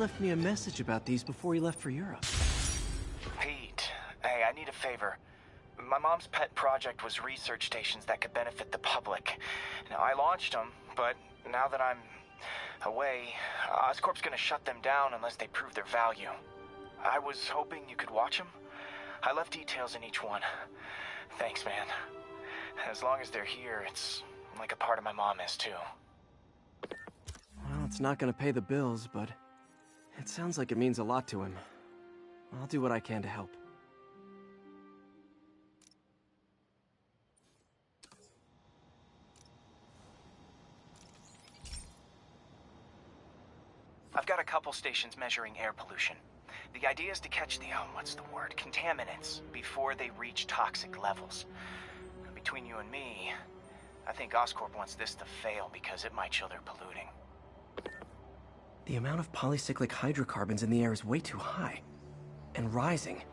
left me a message about these before he left for Europe. Pete, hey, I need a favor. My mom's pet project was research stations that could benefit the public. Now, I launched them, but now that I'm away, Oscorp's gonna shut them down unless they prove their value. I was hoping you could watch them. I left details in each one. Thanks, man. As long as they're here, it's like a part of my mom is, too. Well, it's not gonna pay the bills, but it sounds like it means a lot to him. I'll do what I can to help. I've got a couple stations measuring air pollution. The idea is to catch the, contaminants before they reach toxic levels. Between you and me, I think Oscorp wants this to fail because it might show they're polluting. The amount of polycyclic hydrocarbons in the air is way too high. And rising.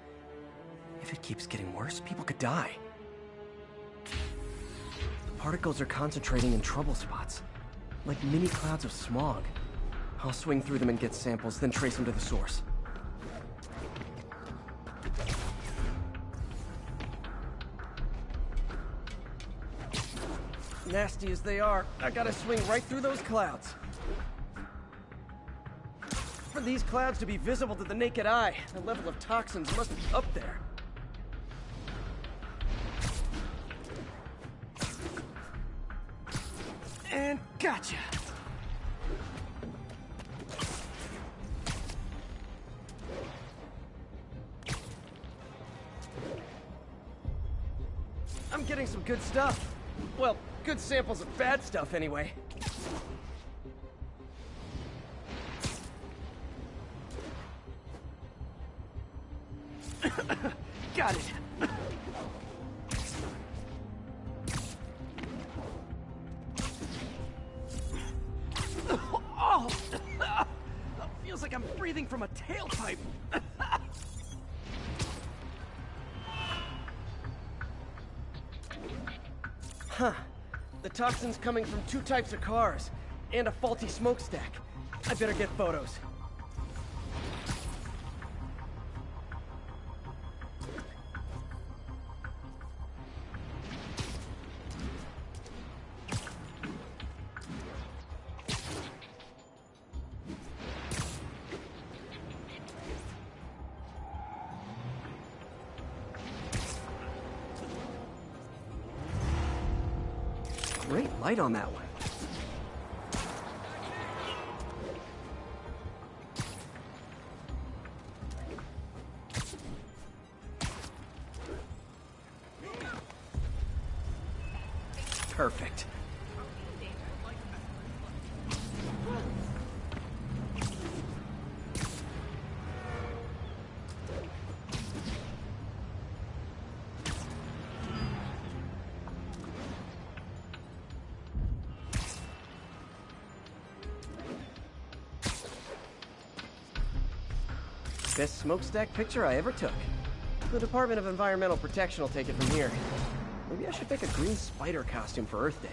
If it keeps getting worse, people could die. The particles are concentrating in trouble spots, like mini clouds of smog. I'll swing through them and get samples, then trace them to the source. Nasty as they are, I gotta swing right through those clouds. For these clouds to be visible to the naked eye, the level of toxins must be up there. And gotcha! I'm getting some good stuff. Well, good samples of bad stuff, anyway. Got it. Oh! Feels like I'm breathing from a tailpipe. Huh. The toxin's coming from 2 types of cars, and a faulty smokestack. I better get photos. Great light on that one. Perfect. Best smokestack picture I ever took. The Department of Environmental Protection will take it from here. Maybe I should pick a green spider costume for Earth Day.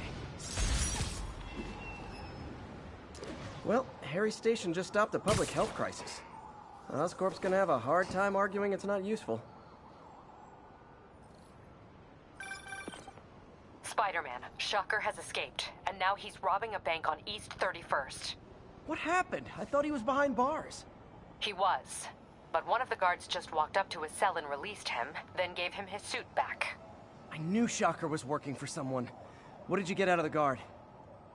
Well, Harry Station just stopped a public health crisis. Oscorp's gonna have a hard time arguing it's not useful. Spider-Man, Shocker has escaped, and now he's robbing a bank on East 31st. What happened? I thought he was behind bars. He was, but one of the guards just walked up to his cell and released him, then gave him his suit back. I knew Shocker was working for someone. What did you get out of the guard?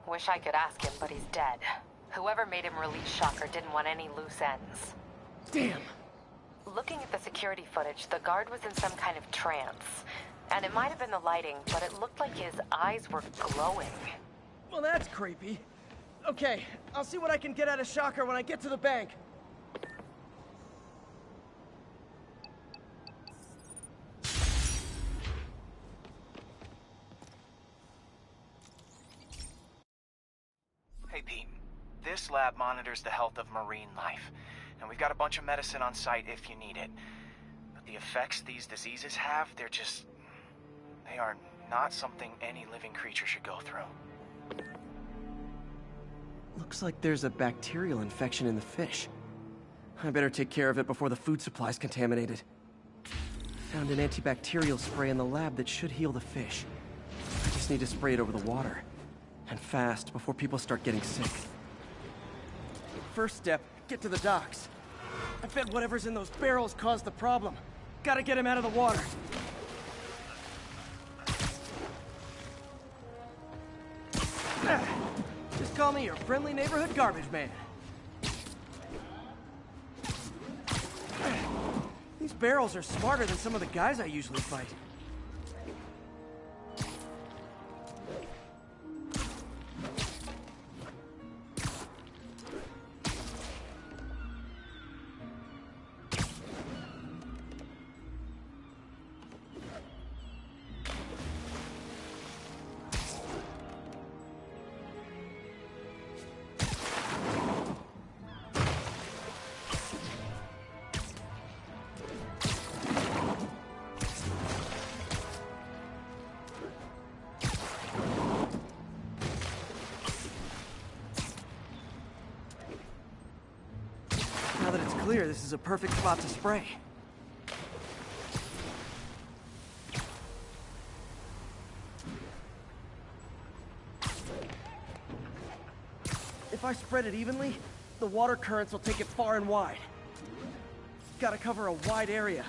Wish I could ask him, but he's dead. Whoever made him release Shocker didn't want any loose ends. Damn! Looking at the security footage, the guard was in some kind of trance. And it might have been the lighting, but it looked like his eyes were glowing. Well, that's creepy. Okay, I'll see what I can get out of Shocker when I get to the bank. Hey, Pete. This lab monitors the health of marine life, and we've got a bunch of medicine on site if you need it. But the effects these diseases have, they are not something any living creature should go through. Looks like there's a bacterial infection in the fish. I better take care of it before the food supply's contaminated. Found an antibacterial spray in the lab that should heal the fish. I just need to spray it over the water. And fast, before people start getting sick. First step, get to the docks. I bet whatever's in those barrels caused the problem. Gotta get him out of the water. Just call me your friendly neighborhood garbage man. These barrels are smarter than some of the guys I usually fight. Now that it's clear, this is a perfect spot to spray. If I spread it evenly, the water currents will take it far and wide. Gotta cover a wide area.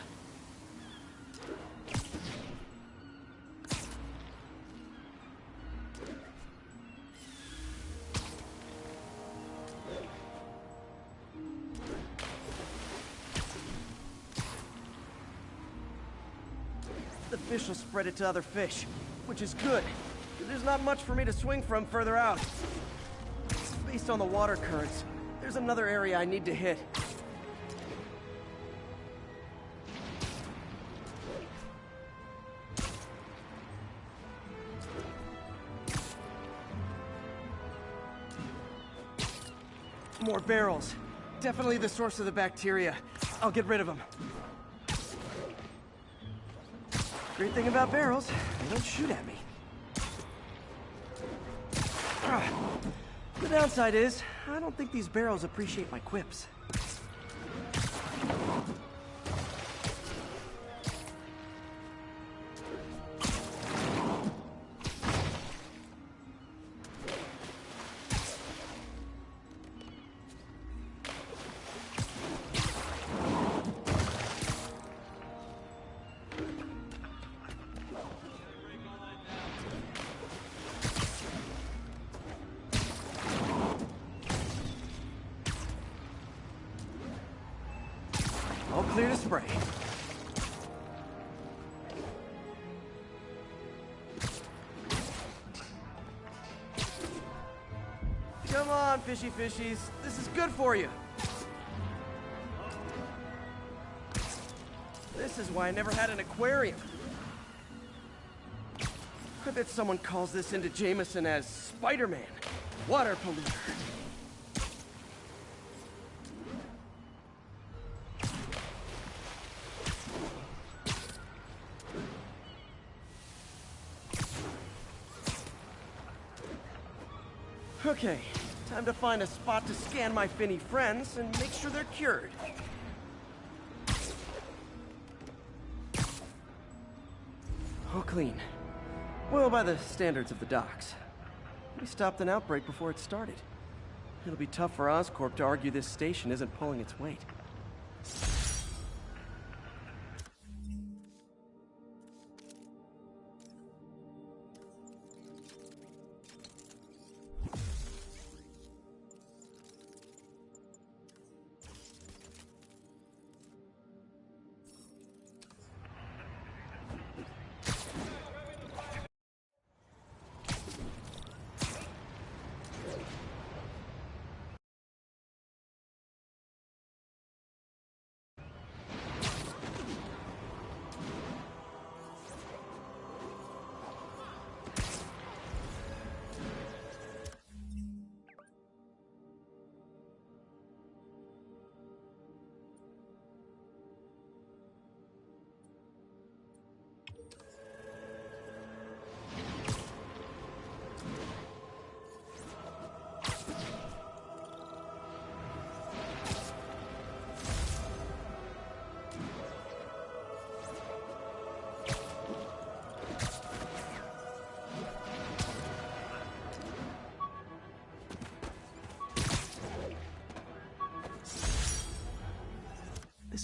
The fish will spread it to other fish, which is good. There's not much for me to swing from further out. Based on the water currents, there's another area I need to hit. More barrels. Definitely the source of the bacteria. I'll get rid of them. Great thing about barrels, they don't shoot at me. The downside is, I don't think these barrels appreciate my quips. All clear to spray. Come on, fishy fishies. This is good for you. This is why I never had an aquarium. I bet someone calls this into Jameson as Spider-Man, water polluter. Okay, time to find a spot to scan my finny friends and make sure they're cured. All clean. Well, by the standards of the docks. We stopped an outbreak before it started. It'll be tough for Oscorp to argue this station isn't pulling its weight.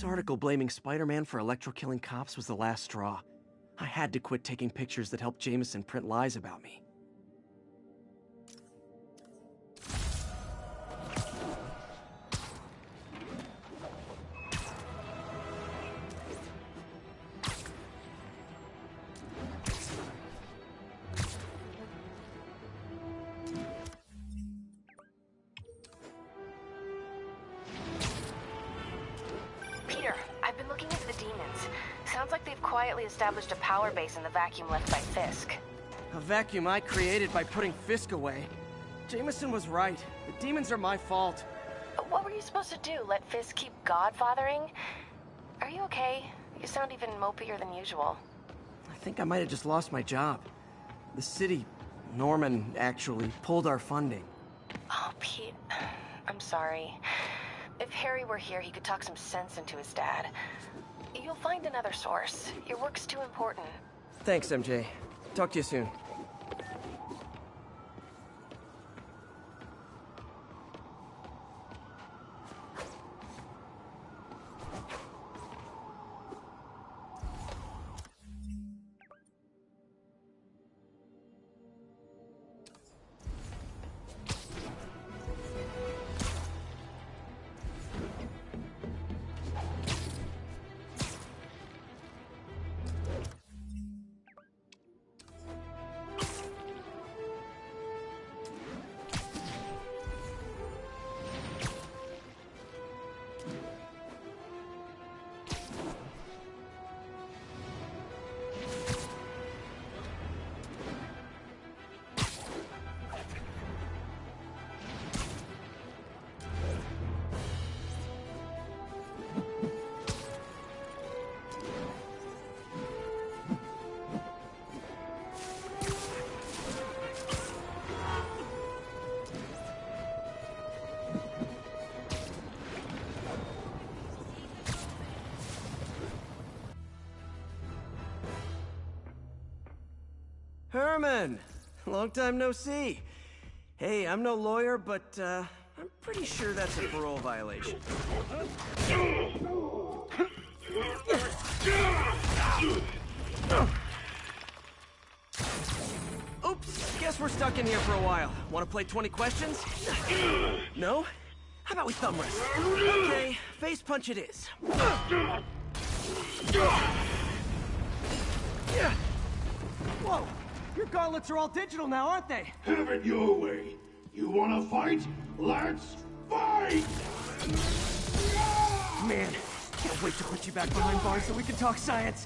This article blaming Spider-Man for electro-killing cops was the last straw. I had to quit taking pictures that helped Jameson print lies about me. Peter, I've been looking into the demons. Sounds like they've quietly established a power base in the vacuum left by Fisk. A vacuum I created by putting Fisk away. Jameson was right. The demons are my fault. What were you supposed to do? Let Fisk keep godfathering? Are you okay? You sound even mopier than usual. I think I might have just lost my job. The city, Norman, actually pulled our funding. Oh, Pete, I'm sorry. If Harry were here, he could talk some sense into his dad. You'll find another source. Your work's too important. Thanks, MJ. Talk to you soon. Herman! Long time no see. Hey, I'm no lawyer, but, I'm pretty sure that's a parole violation. Oops, guess we're stuck in here for a while. Want to play 20 questions? No? How about we thumb wrestle? Okay, face punch it is. Whoa! Your gauntlets are all digital now, aren't they? Have it your way. You wanna fight? Let's fight! Man, can't wait to put you back behind bars so we can talk science.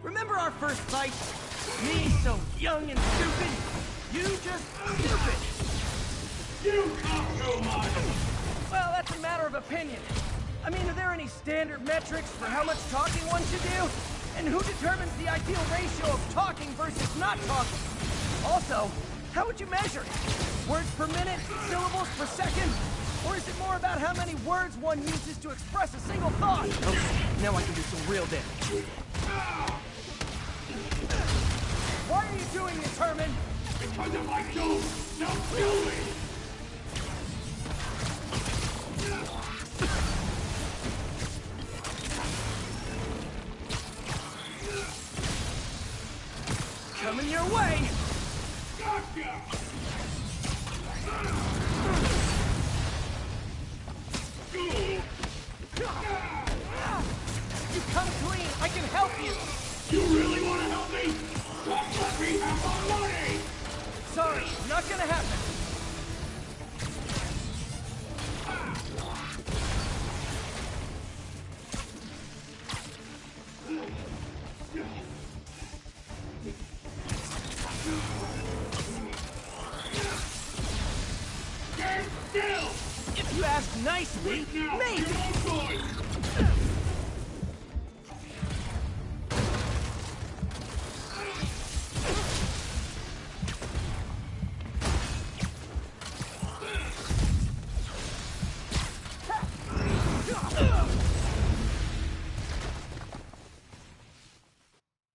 Remember our first fight? Me so young and stupid. You just stupid. You talk too much! Well, that's a matter of opinion. I mean, are there any standard metrics for how much talking one should do? And who determines the ideal ratio of talking versus not talking? Also, how would you measure it? Words per minute? Syllables per second? Or is it more about how many words one uses to express a single thought? Okay, now I can do some real damage. Why are you doing this, Herman? Because if I don't, they'll kill me! Coming your way! Gotcha! You come clean! I can help you! You really want to help me? Just let me have my money! Sorry, not gonna happen. Stand still! If you ask nicely, maybe!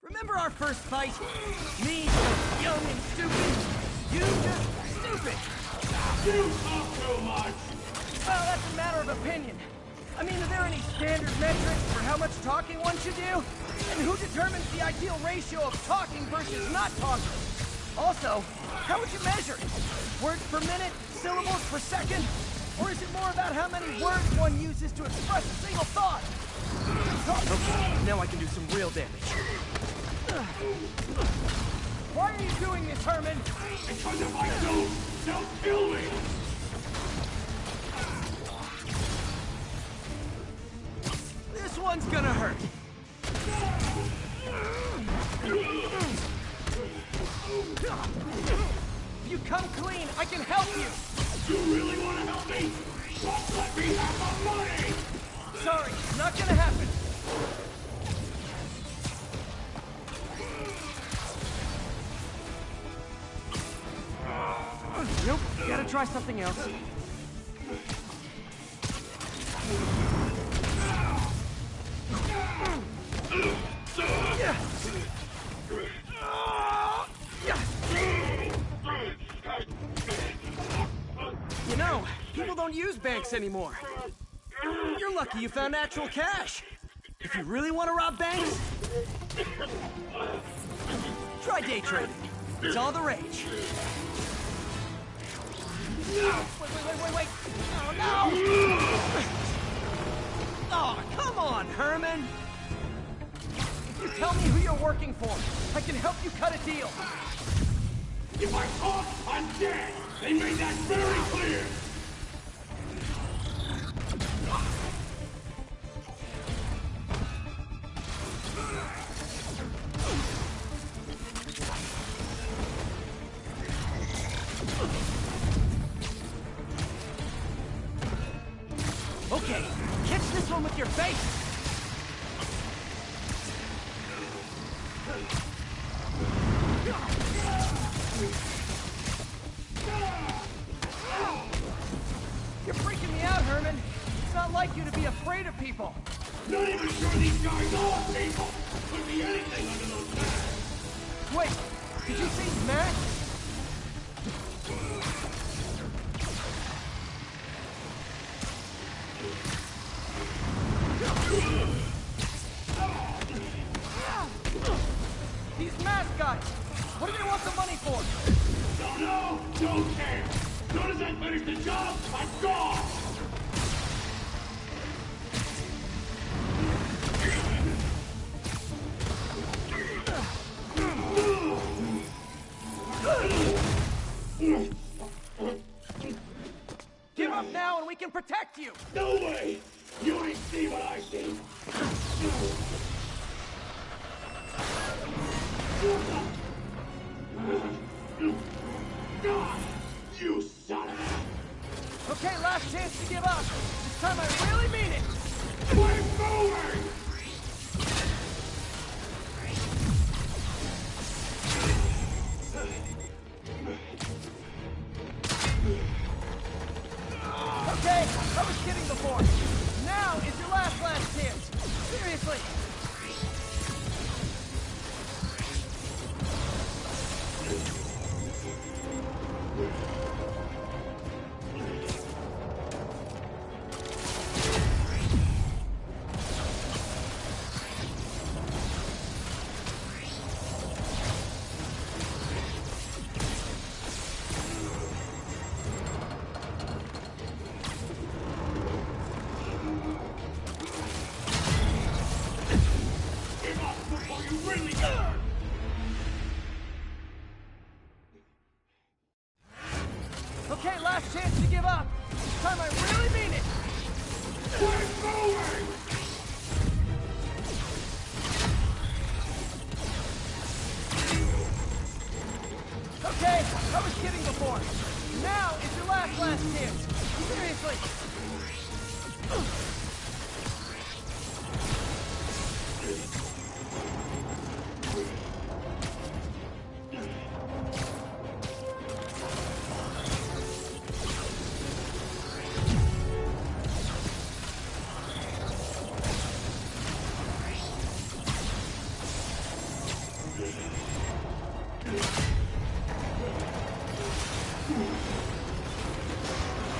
Remember our first fight? Me, so young and stupid. You just stupid. You talk too much! Well, that's a matter of opinion. I mean, are there any standard metrics for how much talking one should do? And who determines the ideal ratio of talking versus not talking? Also, how would you measure it? Words per minute? Syllables per second? Or is it more about how many words one uses to express a single thought? Okay, now I can do some real damage. Why are you doing this, Herman? Because if I don't, they'll kill me! This one's gonna hurt. If you come clean, I can help you! You really want to help me? Just let me have the money! Sorry, not gonna happen. Nope, gotta try something else. You know, people don't use banks anymore. You're lucky you found actual cash. If you really want to rob banks, try day trading. It's all the rage. Wait. Oh, no! Oh, come on, Herman! If you tell me who you're working for, I can help you cut a deal. If I talk, I'm dead! They made that very clear! Okay, catch this one with your face! You're freaking me out, Herman. It's not like you to be afraid of people. Not even sure these guys are people! Could be anything under those masks! Wait, did you see Max? These mask guys! What do they want the money for? Don't know! Don't care! As soon as I finish the job, I'm gone! Give up now and we can protect you! No way! You ain't see what I see! You son of a... Okay, last chance to give up. This time I really mean it! We're moving! Okay, I was kidding before. Now is your last chance. Seriously. Okay, last chance to give up. This time I really mean it. We're moving! Okay, I was kidding before. Now is your last chance. Seriously.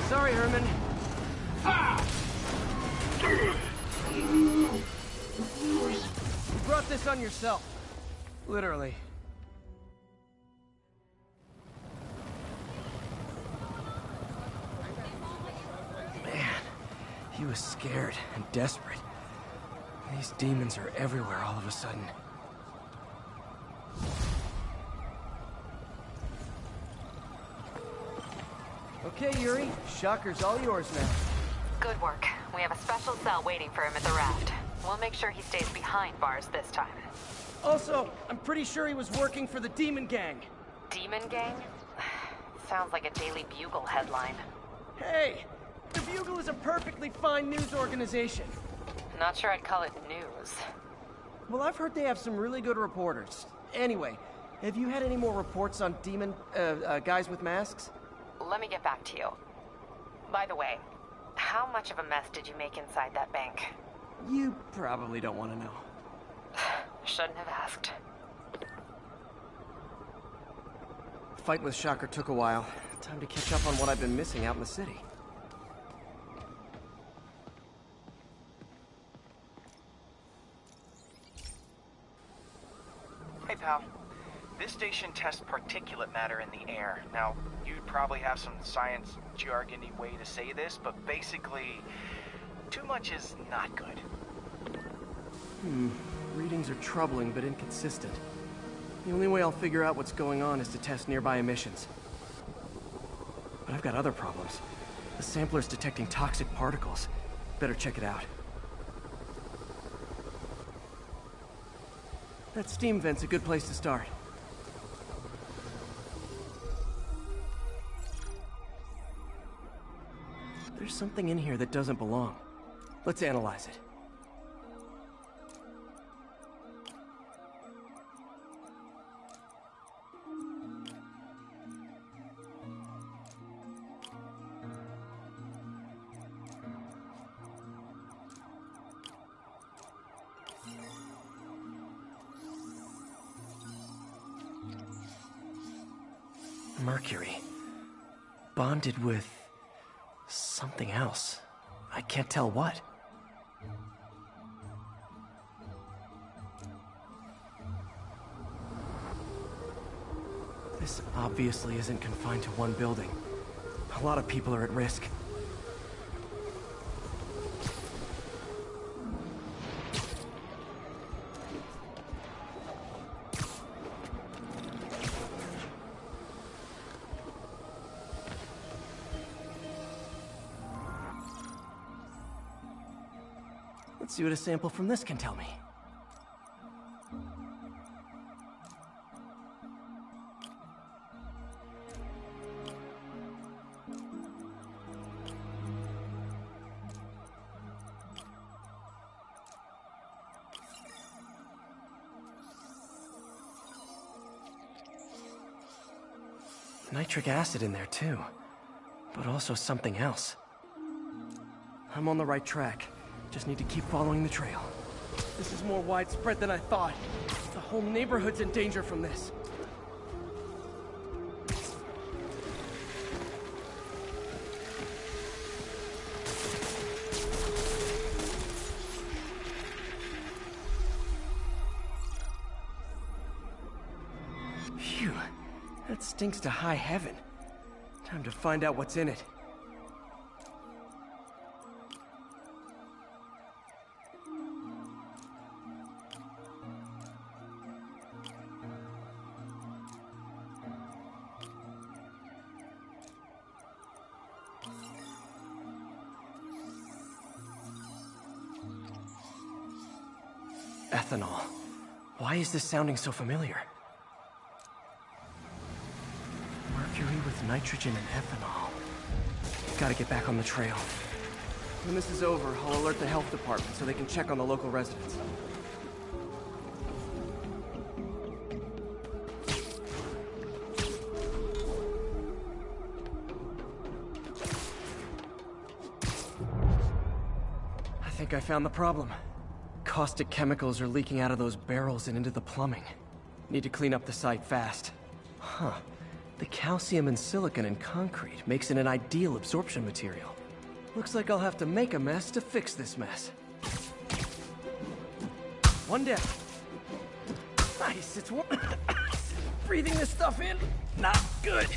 Sorry, Herman. Ha! brought this on yourself. Literally. Man, he was scared and desperate. These demons are everywhere all of a sudden. Okay, Yuri. Shocker's all yours now. Good work. We have a special cell waiting for him at the raft. We'll make sure he stays behind bars this time. Also, I'm pretty sure he was working for the Demon Gang. Demon Gang? Sounds like a Daily Bugle headline. Hey! The Bugle is a perfectly fine news organization. Not sure I'd call it news. Well, I've heard they have some really good reporters. Anyway, have you had any more reports on demon, guys with masks? Let me get back to you. By the way, how much of a mess did you make inside that bank? You probably don't want to know. Shouldn't have asked. Fight with Shocker took a while. Time to catch up on what I've been missing out in the city. Hey, pal. This station tests particulate matter in the air. Now, you'd probably have some science jargony way to say this, but basically, too much is not good. Readings are troubling but inconsistent. The only way I'll figure out what's going on is to test nearby emissions. But I've got other problems. The sampler's detecting toxic particles. Better check it out. That steam vent's a good place to start. There's something in here that doesn't belong. Let's analyze it. Mercury. Bonded with something else. I can't tell what. This obviously isn't confined to one building. A lot of people are at risk. Let's see what a sample from this can tell me. Nitric acid in there too, but also something else. I'm on the right track. Just need to keep following the trail. This is more widespread than I thought. The whole neighborhood's in danger from this. Phew, that stinks to high heaven. Time to find out what's in it. Ethanol. Why is this sounding so familiar? Mercury with nitrogen and ethanol. Gotta get back on the trail. When this is over, I'll alert the health department so they can check on the local residents. I think I found the problem. Caustic chemicals are leaking out of those barrels and into the plumbing. Need to clean up the site fast. Huh. The calcium and silicon in concrete makes it an ideal absorption material. Looks like I'll have to make a mess to fix this mess. One down. Nice, it's warm. Breathing this stuff in, not good.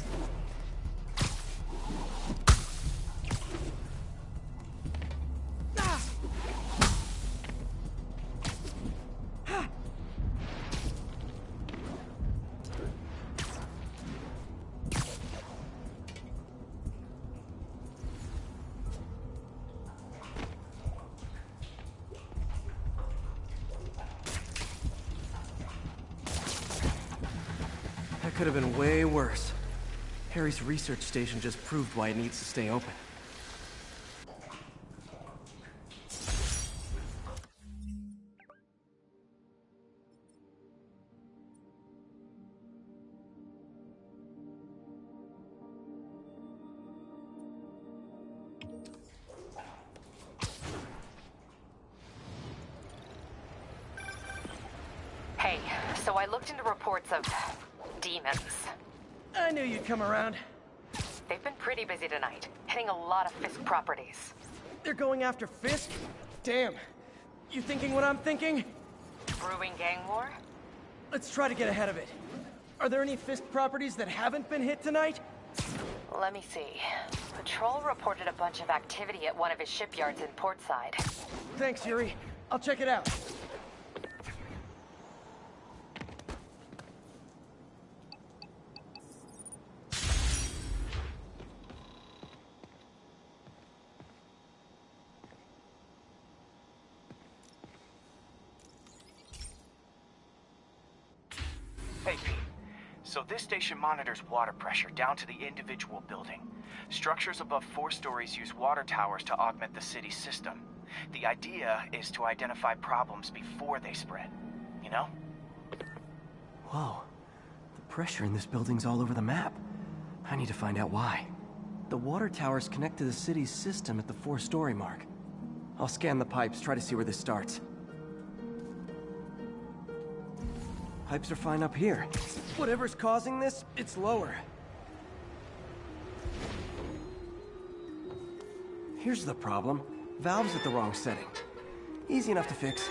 Could have been way worse. Harry's research station just proved why it needs to stay open. Hey, so I looked into reports of demons. I knew you'd come around. They've been pretty busy tonight, hitting a lot of Fisk properties. They're going after Fisk? Damn. You thinking what I'm thinking? Brewing gang war? Let's try to get ahead of it. Are there any Fisk properties that haven't been hit tonight? Let me see. Patrol reported a bunch of activity at one of his shipyards in Portside. Thanks, Yuri. I'll check it out. Hey, Pete. So this station monitors water pressure down to the individual building. Structures above 4 stories use water towers to augment the city's system. The idea is to identify problems before they spread. You know? Whoa. The pressure in this building's all over the map. I need to find out why. The water towers connect to the city's system at the 4-story mark. I'll scan the pipes, try to see where this starts. Pipes are fine up here. Whatever's causing this, it's lower. Here's the problem. Valve's at the wrong setting. Easy enough to fix.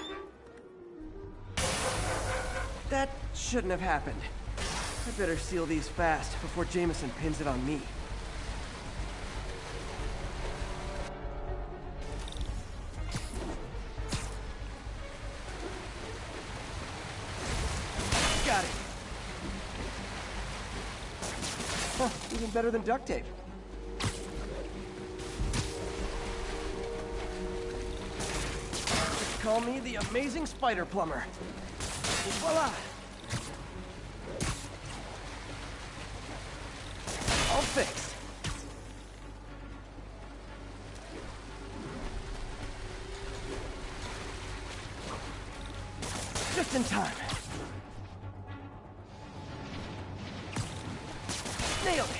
That shouldn't have happened. I better seal these fast before Jameson pins it on me. Got it. Huh, even better than duct tape. Just call me the amazing spider plumber. Voila! All fixed. Just in time. Nailed it!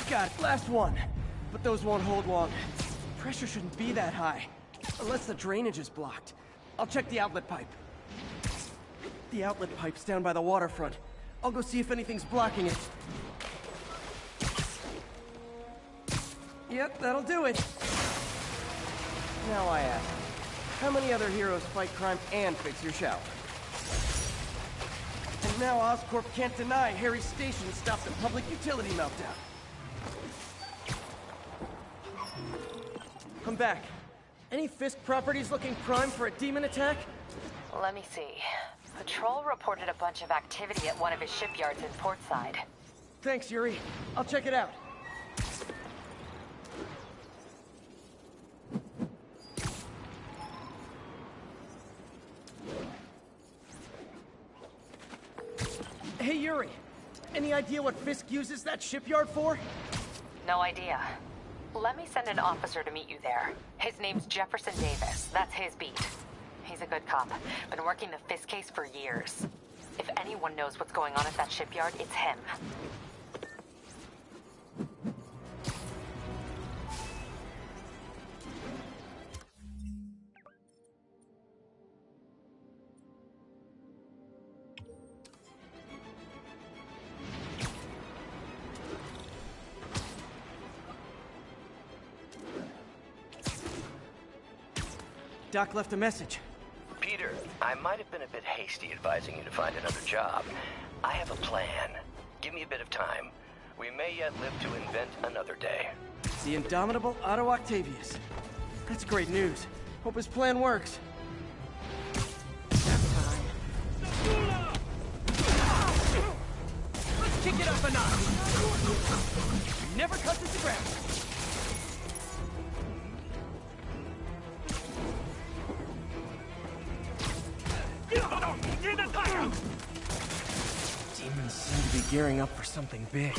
Got it. Last one. But those won't hold long. Pressure shouldn't be that high. Unless the drainage is blocked. I'll check the outlet pipe. The outlet pipe's down by the waterfront. I'll go see if anything's blocking it. Yep, that'll do it. Now I ask, how many other heroes fight crime and fix your shower? And now Oscorp can't deny Harry's station stopped a public utility meltdown. I'm back. Any Fisk properties looking prime for a demon attack? Let me see. Patrol reported a bunch of activity at one of his shipyards in Portside. Thanks, Yuri. I'll check it out. Hey, Yuri. Any idea what Fisk uses that shipyard for? No idea. Let me send an officer to meet you there. His name's Jefferson Davis. That's his beat. He's a good cop. Been working the Fisk case for years. If anyone knows what's going on at that shipyard, it's him. Doc left a message. Peter, I might have been a bit hasty advising you to find another job. I have a plan. Give me a bit of time. We may yet live to invent another day. The indomitable Otto Octavius. That's great news. Hope his plan works. Let's kick it up a notch. Never cut this to ground. Demons seem to be gearing up for something big.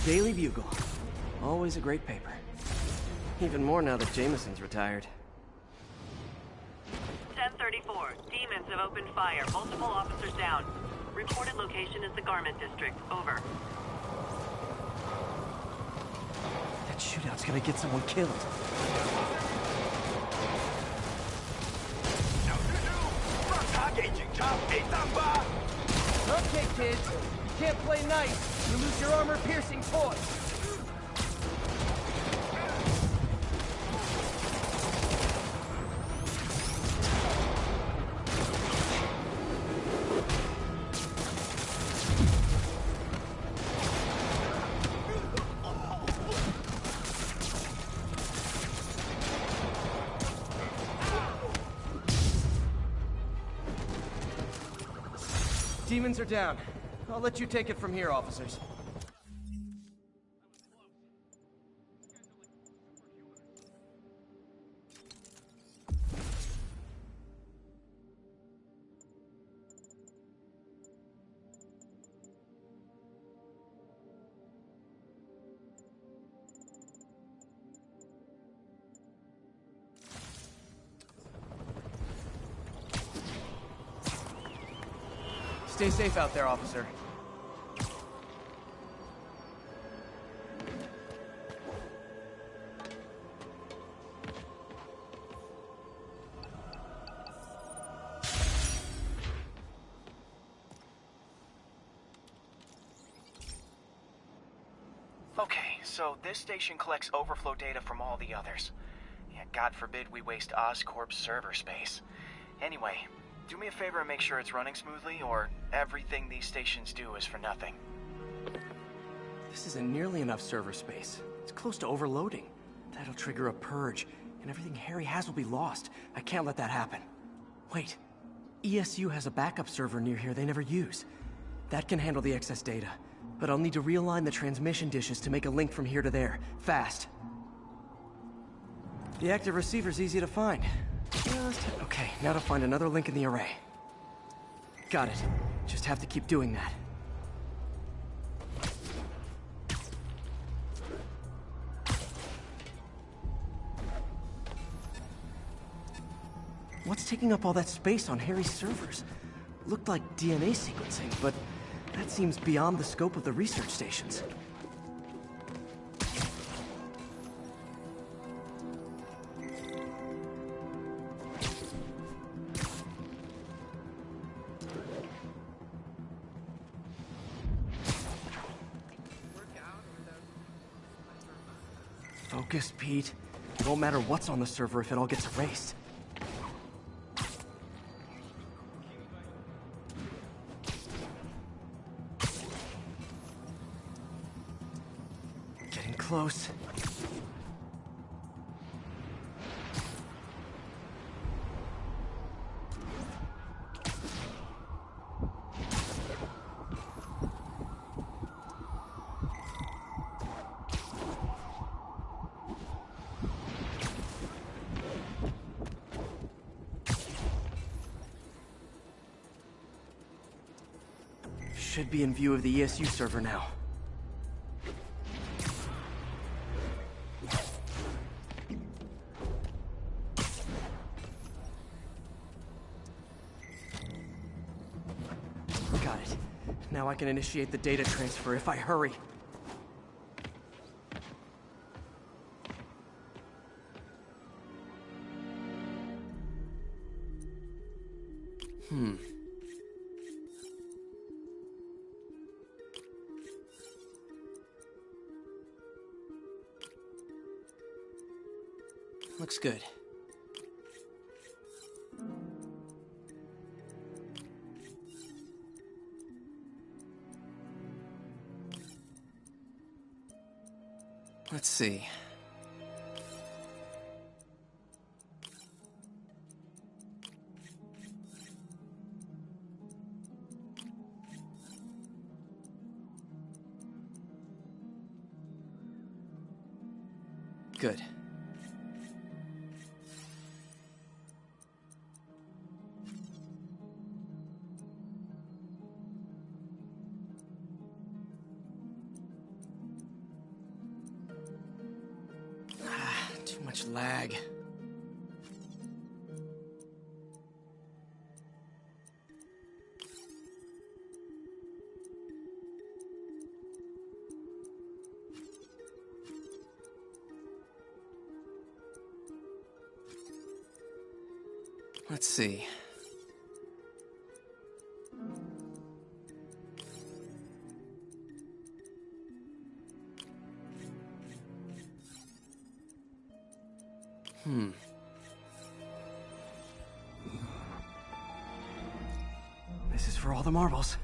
Daily Bugle. Always a great paper. Even more now that Jameson's retired. 1034. Demons have opened fire. Multiple officers down. Reported location is the Garment District. Over. That shootout's gonna get someone killed. Okay, kids. You can't play nice. You lose your armor-piercing toy. Demons are down. I'll let you take it from here, officers. Stay safe out there, officer. Okay, so this station collects overflow data from all the others. Yeah, God forbid we waste Oscorp's server space. Anyway, do me a favor and make sure it's running smoothly, or everything these stations do is for nothing. This isn't nearly enough server space. It's close to overloading. That'll trigger a purge, and everything Harry has will be lost. I can't let that happen. Wait. ESU has a backup server near here they never use. That can handle the excess data, but I'll need to realign the transmission dishes to make a link from here to there, fast. The active receiver's easy to find. Okay, now to find another link in the array. Got it. Just have to keep doing that. What's taking up all that space on Harry's servers? Looked like DNA sequencing, but that seems beyond the scope of the research stations. Focus, Pete. It won't matter what's on the server if it all gets erased. Getting close. Should be in view of the ESU server now. Got it. Now I can initiate the data transfer if I hurry. Looks good. Let's see. Good. Too much lag. Let's see. This is for all the marbles.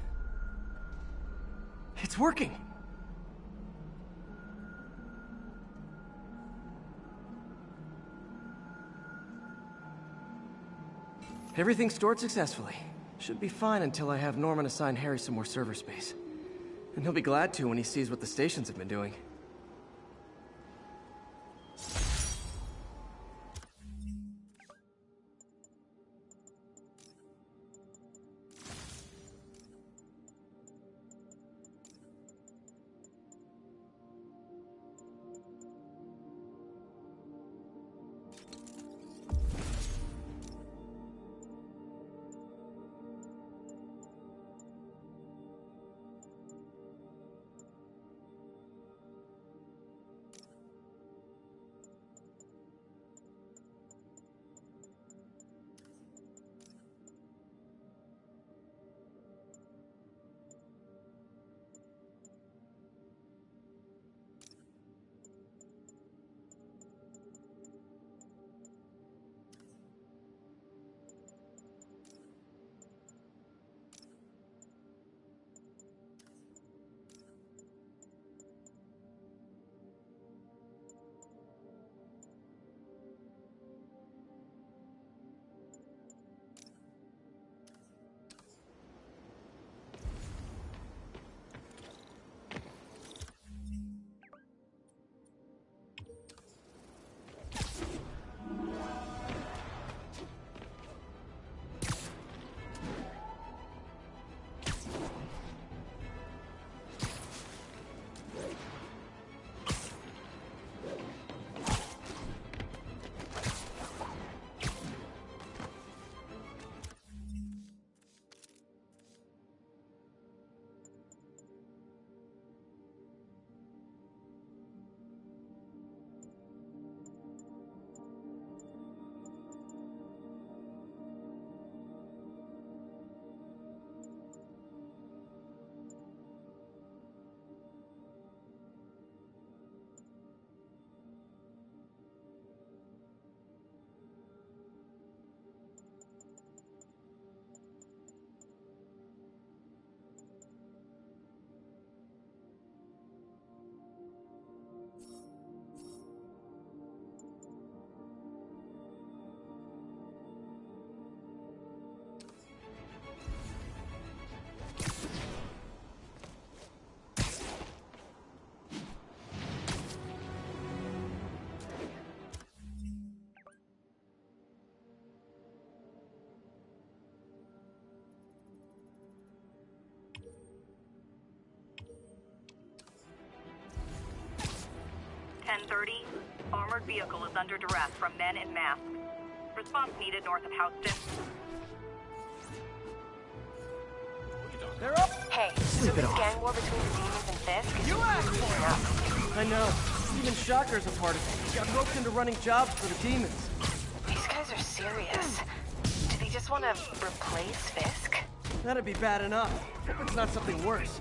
It's working! Everything's stored successfully. Should be fine until I have Norman assign Harry some more server space. And he'll be glad to when he sees what the stations have been doing. Armored vehicle is under duress from men in masks. Response needed north of Houston. They're up! Hey, so this gang war between the demons and Fisk is really up. I know. Even Shocker's a part of it. Got roped into running jobs for the demons. These guys are serious. Do they You just want to replace Fisk? That'd be bad enough. Hope it's not something worse.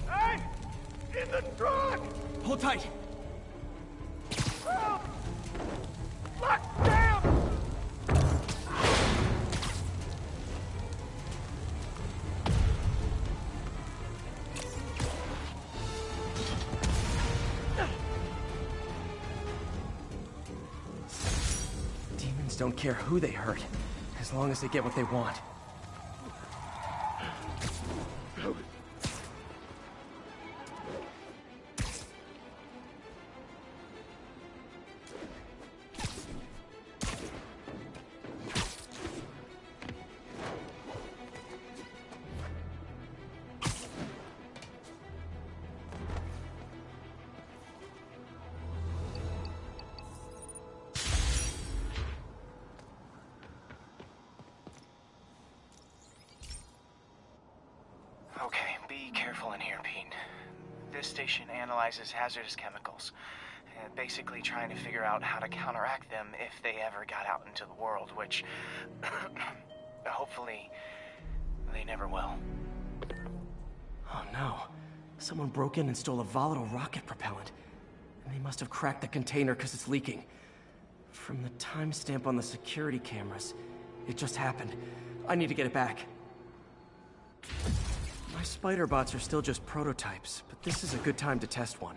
Hey! In the truck! Hold tight. Lock down! Demons don't care who they hurt, as long as they get what they want. Okay, be careful in here, Pete. This station analyzes hazardous chemicals, basically trying to figure out how to counteract them if they ever got out into the world, which hopefully they never will. Oh no. Someone broke in and stole a volatile rocket propellant. And they must have cracked the container because it's leaking. From the timestamp on the security cameras, it just happened. I need to get it back. My spider bots are still just prototypes, but this is a good time to test one.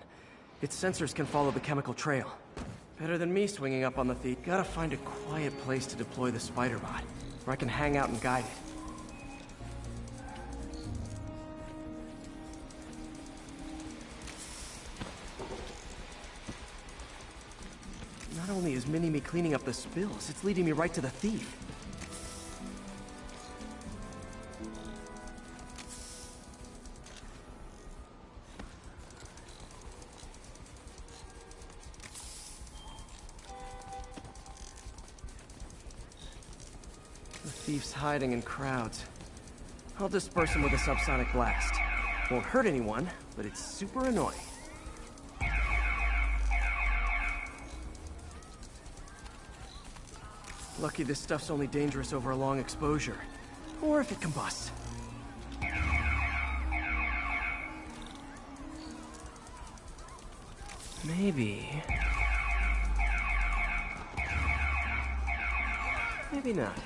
Its sensors can follow the chemical trail. Better than me swinging up on the thief. Gotta find a quiet place to deploy the spider bot, where I can hang out and guide it. Not only is Mini-Me cleaning up the spills, it's leading me right to the thief. The thief's hiding in crowds. I'll disperse him with a subsonic blast. Won't hurt anyone, but it's super annoying. Lucky this stuff's only dangerous over a long exposure. Or if it combusts. Maybe... maybe not.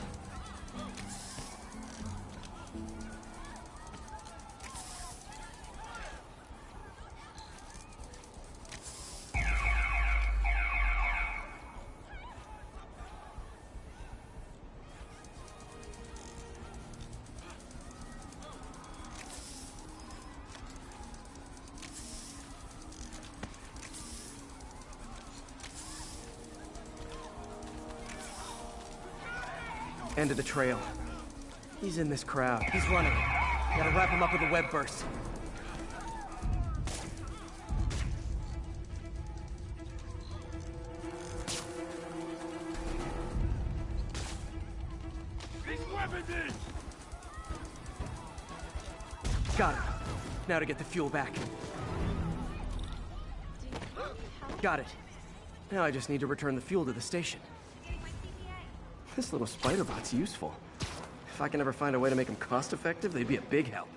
End of the trail. He's in this crowd. He's running. Gotta wrap him up with a web burst. Got him. Now to get the fuel back. Got it. Now I just need to return the fuel to the station. This little spider bot's useful. If I can ever find a way to make them cost-effective, they'd be a big help.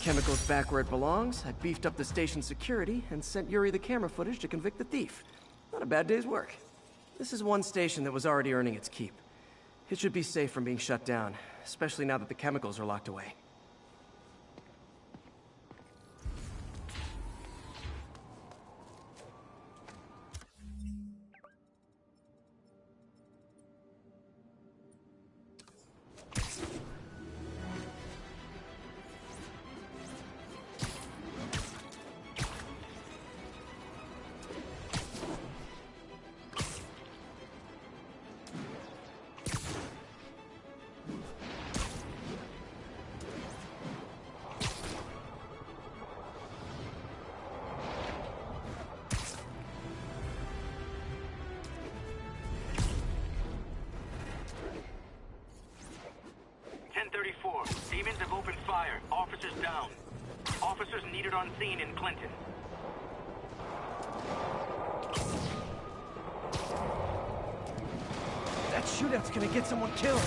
Chemicals back where it belongs. I beefed up the station's security and sent Yuri the camera footage to convict the thief. Not a bad day's work. This is one station that was already earning its keep. It should be safe from being shut down, especially now that the chemicals are locked away. 4. Demons have opened fire. Officers down. Officers needed on scene in Clinton. That shootout's gonna get someone killed.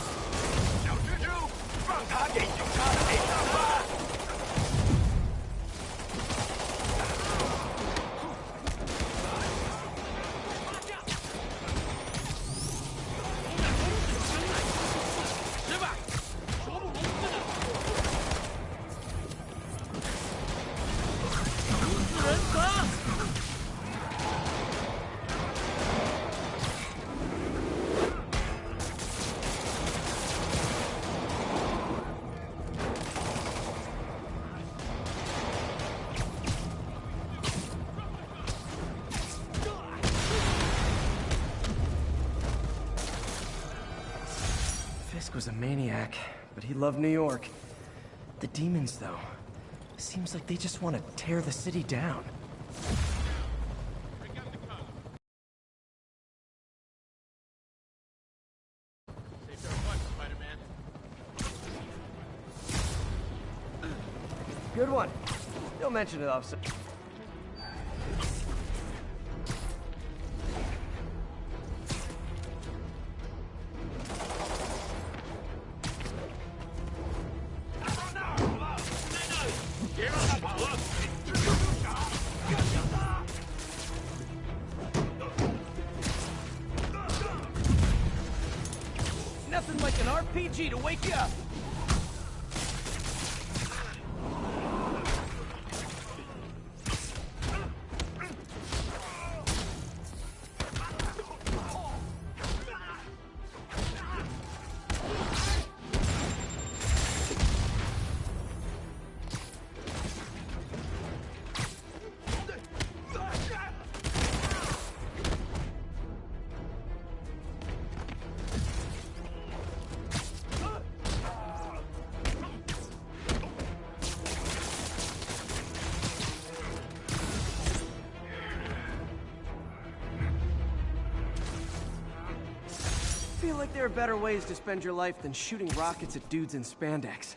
Fisk was a maniac, but he loved New York. The demons, though, seems like they just want to tear the city down. Good one. Don't mention it, officer. Nothing like an RPG to wake you up. I feel like there are better ways to spend your life than shooting rockets at dudes in spandex.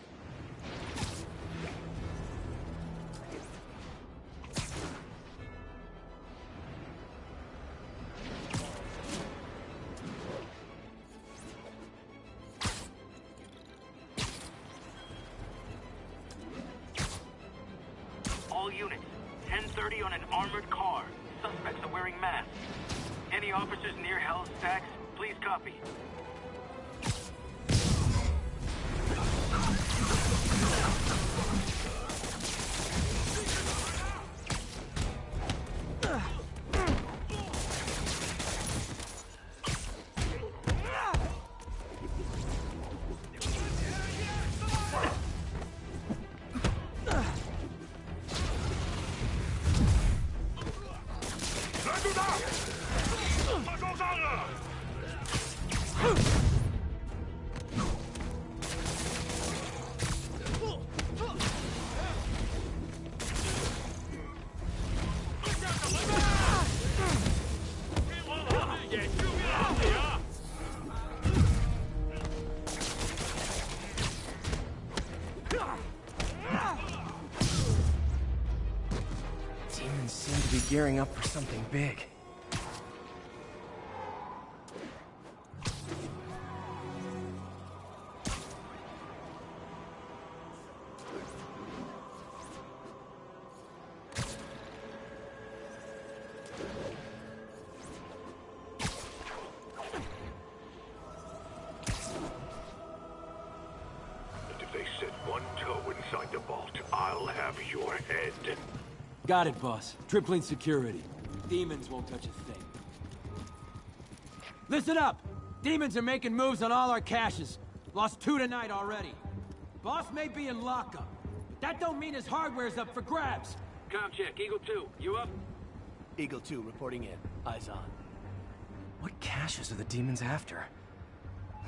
All units, 10:30 on an armored car. Suspects are wearing masks. Any officers near Hell's Stacks, please copy. Demons seem to be gearing up for something big. And if they set one toe inside the vault, I'll have your head. Got it, boss. Tripling security. Demons won't touch a thing. Listen up! Demons are making moves on all our caches. Lost 2 tonight already. Boss may be in lockup, but that don't mean his hardware's up for grabs. Com check, Eagle 2, you up? Eagle 2 reporting in. Eyes on. What caches are the demons after?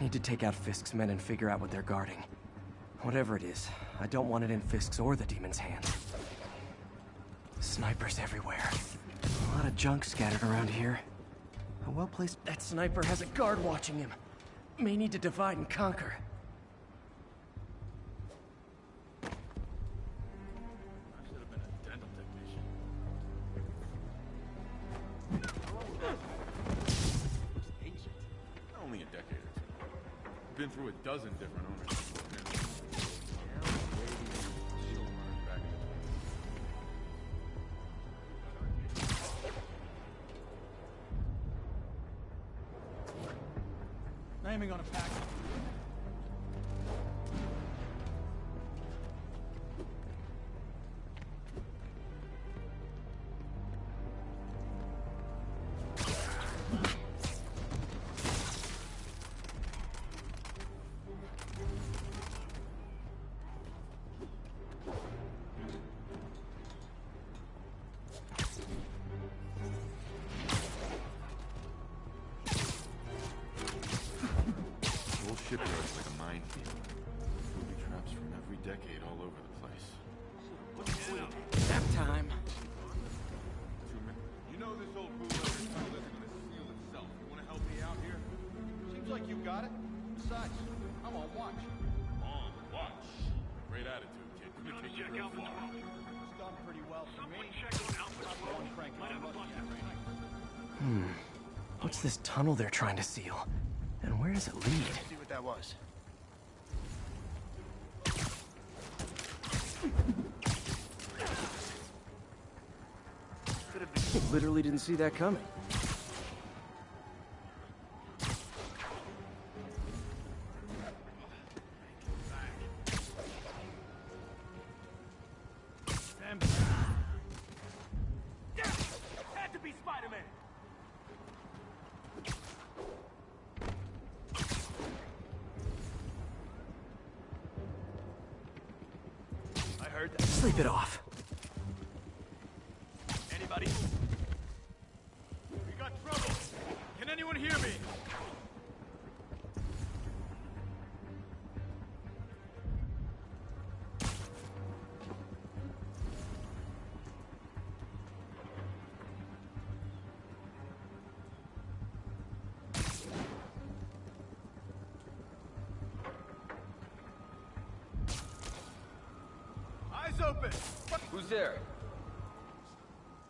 Need to take out Fisk's men and figure out what they're guarding. Whatever it is, I don't want it in Fisk's or the demons' hands. Snipers everywhere. A lot of junk scattered around here. A well-placed... That sniper has a guard watching him. May need to divide and conquer. been through a dozen different owners. Naming on a package. Shipyard's like a minefield. Booby traps from every decade all over the place. Nap time. You know this old bootlegger tunnel isn't gonna seal itself. You wanna help me out here? Seems like you got it. Besides, I'm on watch. On watch. Great attitude, kid. Gonna take you real far. It's done pretty well for me. What's this tunnel they're trying to seal? And where does it lead? See what that was. Literally didn't see that coming. Had to be Spider-Man. I heard that. Sleep it off. Anybody? We got trouble. Can anyone hear me? Eyes open. Who's there?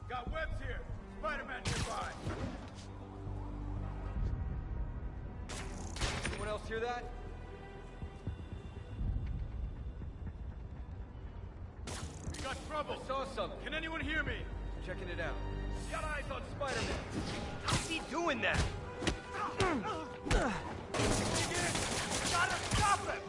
Got webs here. Spider-Man nearby. Anyone else hear that? We got trouble. I saw something. Can anyone hear me? Checking it out. Got eyes on Spider-Man. How's he doing that? Gotta stop him!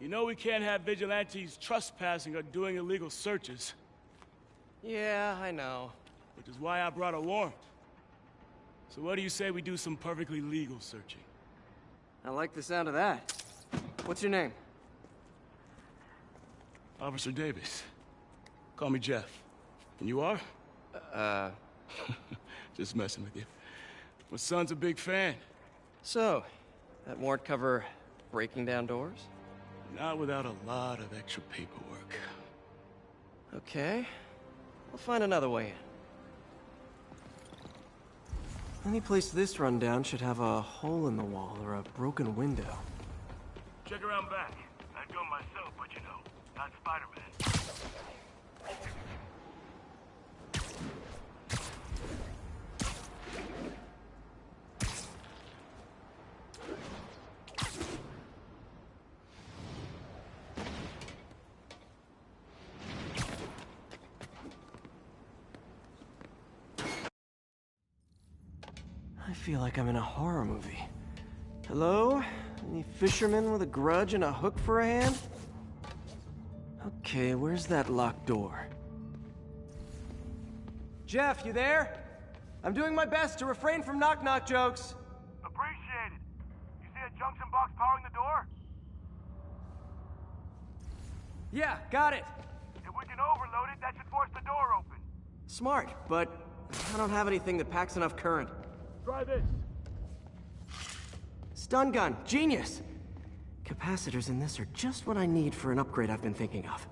You know we can't have vigilantes trespassing or doing illegal searches. Yeah, I know. Which is why I brought a warrant. So what do you say we do some perfectly legal searching? I like the sound of that. What's your name? Officer Davis. Call me Jeff. And you are? Just messing with you. My son's a big fan. So, that warrant cover breaking down doors? Not without a lot of extra paperwork. Okay. We'll find another way in. Any place this rundown should have a hole in the wall or a broken window. Check around back. I'd go myself, but you know, not Spider-Man. I feel like I'm in a horror movie. Hello? Any fisherman with a grudge and a hook for a hand? Okay, where's that locked door? Jeff, you there? I'm doing my best to refrain from knock-knock jokes. Appreciate it. You see a junction box powering the door? Yeah, got it. If we can overload it, that should force the door open. Smart, but I don't have anything that packs enough current. Try this. Stun gun, genius! Capacitors in this are just what I need for an upgrade I've been thinking of.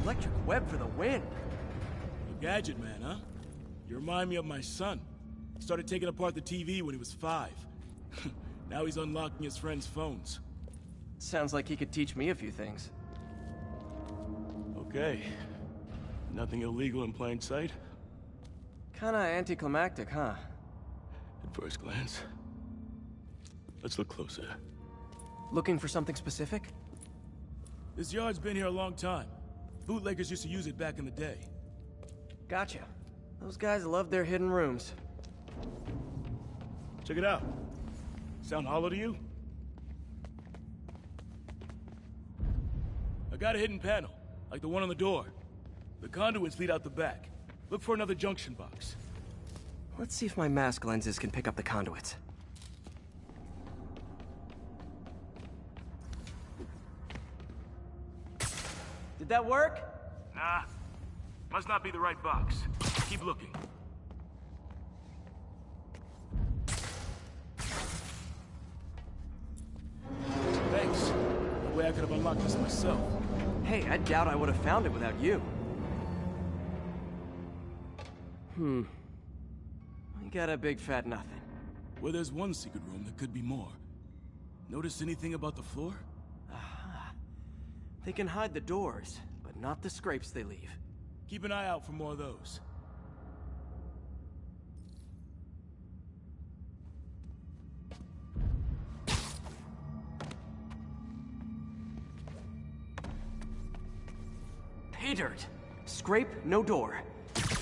Electric web for the win. You gadget man, huh? You remind me of my son. Started taking apart the TV when he was 5. Now he's unlocking his friends' phones. Sounds like he could teach me a few things. Okay. Nothing illegal in plain sight? Kinda anticlimactic, huh? At first glance. Let's look closer. Looking for something specific? This yard's been here a long time. Bootleggers used to use it back in the day. Gotcha. Those guys love their hidden rooms. Check it out. Sound hollow to you? I got a hidden panel, like the one on the door. The conduits lead out the back. Look for another junction box. Let's see if my mask lenses can pick up the conduits. Did that work? Nah. Must not be the right box. Keep looking. Thanks. No way I could have unlocked this myself. Hey, I doubt I would have found it without you. I got a big fat nothing. Well, there's one secret room that could be more. Notice anything about the floor? Aha. They can hide the doors, but not the scrapes they leave. Keep an eye out for more of those. Pay dirt. Scrape, no door.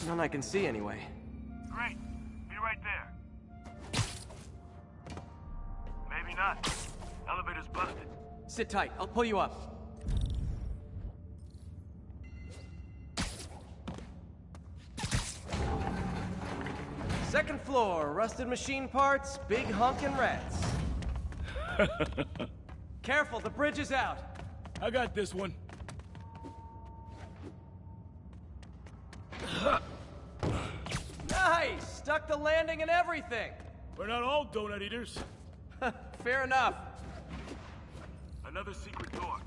None I can see anyway. Great. Be right there. Maybe not. Elevator's busted. Sit tight. I'll pull you up. Second floor, rusted machine parts, big honkin' rats. Careful, the bridge is out. I got this one. Nice! Stuck the landing and everything. We're not all donut eaters. Fair enough. Another secret door.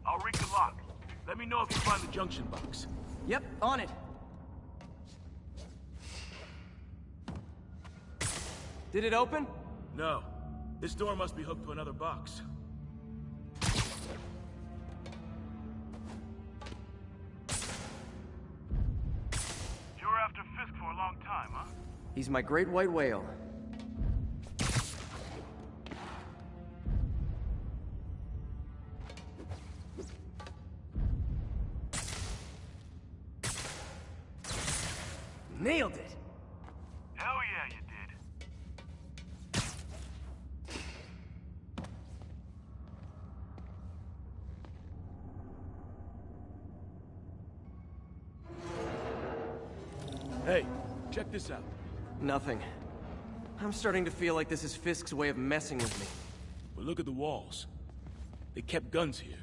I'll rig the lock. Let me know if you find the junction box. Yep, on it. Did it open? No. This door must be hooked to another box. You were after Fisk for a long time, huh? He's my great white whale. Nailed it! Hell yeah, you did. Hey, check this out. Nothing. I'm starting to feel like this is Fisk's way of messing with me. But look at the walls. They kept guns here.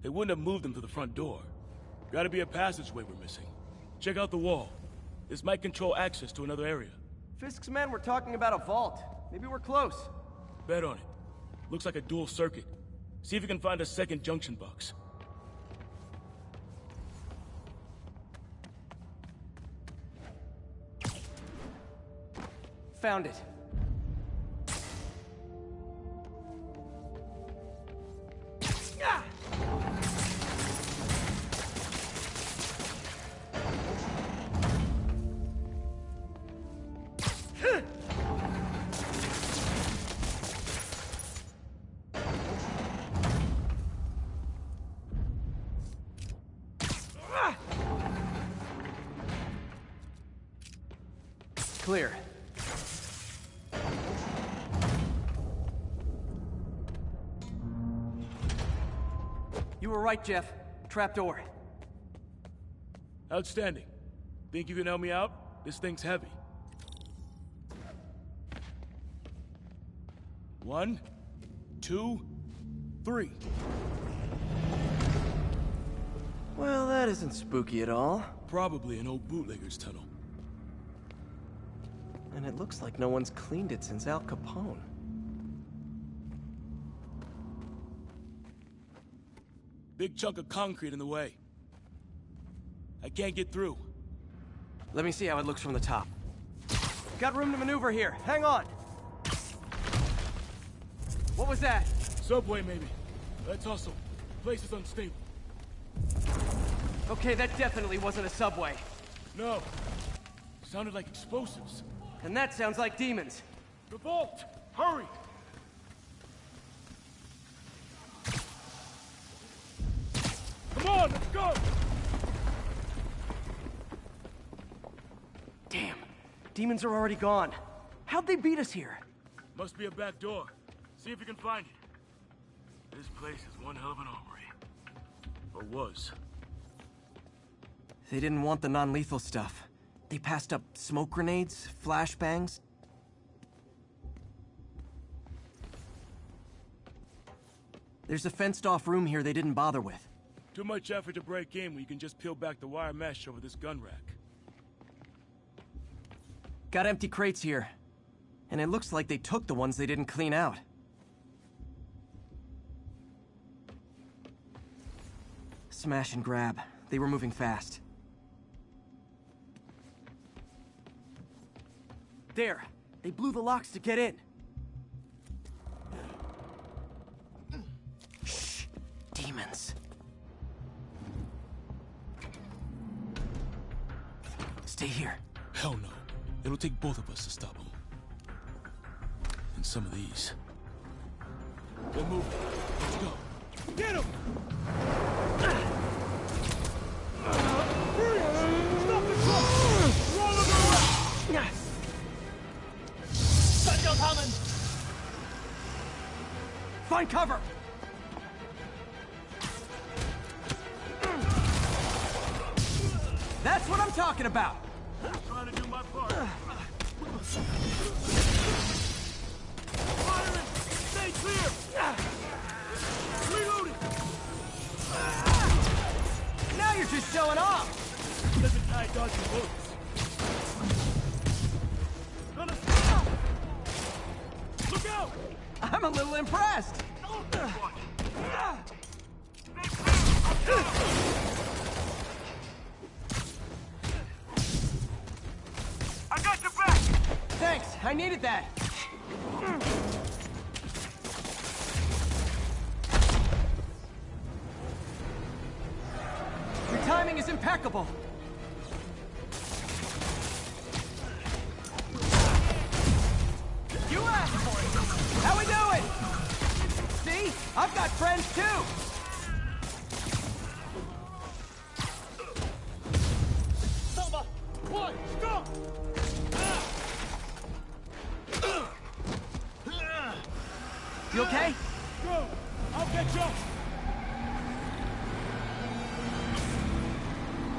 They wouldn't have moved them to the front door. Gotta be a passageway we're missing. Check out the wall. This might control access to another area. Fisk's men were talking about a vault. Maybe we're close. Bet on it. Looks like a dual circuit. See if you can find a second junction box. Found it. Ah! Clear. You were right, Jeff. Trapdoor. Outstanding. Think you can help me out? This thing's heavy. 1, 2, 3. Well, that isn't spooky at all. Probably an old bootlegger's tunnel. And it looks like no one's cleaned it since Al Capone. Big chunk of concrete in the way. I can't get through. Let me see how it looks from the top. Got room to maneuver here. Hang on. What was that? Subway, maybe. Let's hustle. Place is unstable. Okay, that definitely wasn't a subway. No. Sounded like explosives. And that sounds like demons. The vault! Hurry! Come on, let's go! Damn. Demons are already gone. How'd they beat us here? Must be a back door. See if you can find it. This place is one hell of an armory. Or was. They didn't want the non-lethal stuff. They passed up smoke grenades, flashbangs. There's a fenced-off room here they didn't bother with. Too much effort to break in when you can just peel back the wire mesh over this gun rack. Got empty crates here. And it looks like they took the ones they didn't clean out. Smash and grab. They were moving fast. There! They blew the locks to get in! Shh! Demons. Stay here. Hell no. It'll take both of us to stop them. And some of these. They're moving. Let's go. Get him! Stop the truck! Roll him away! Stop coming! Find cover! That's what I'm talking about! I'm trying to do my part. Firing! Stay clear! Reloading! Now you're just showing off! Let the guy dodge the bullets. Look out! I'm a little impressed! I got your back! Thanks, I needed that. Your timing is impeccable. You asked for it. How we doing? See? I've got friends too. Selma! One! Stop! You okay? Go! I'll get you!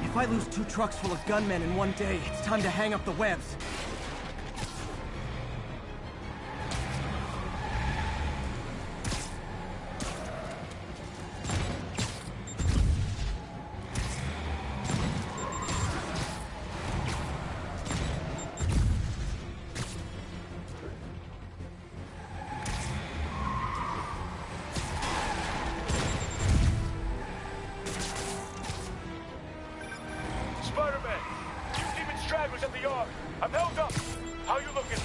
If I lose 2 trucks full of gunmen in one day, it's time to hang up the webs. Spider-Man! You demon stragglers at the yard! I'm held up! How you looking?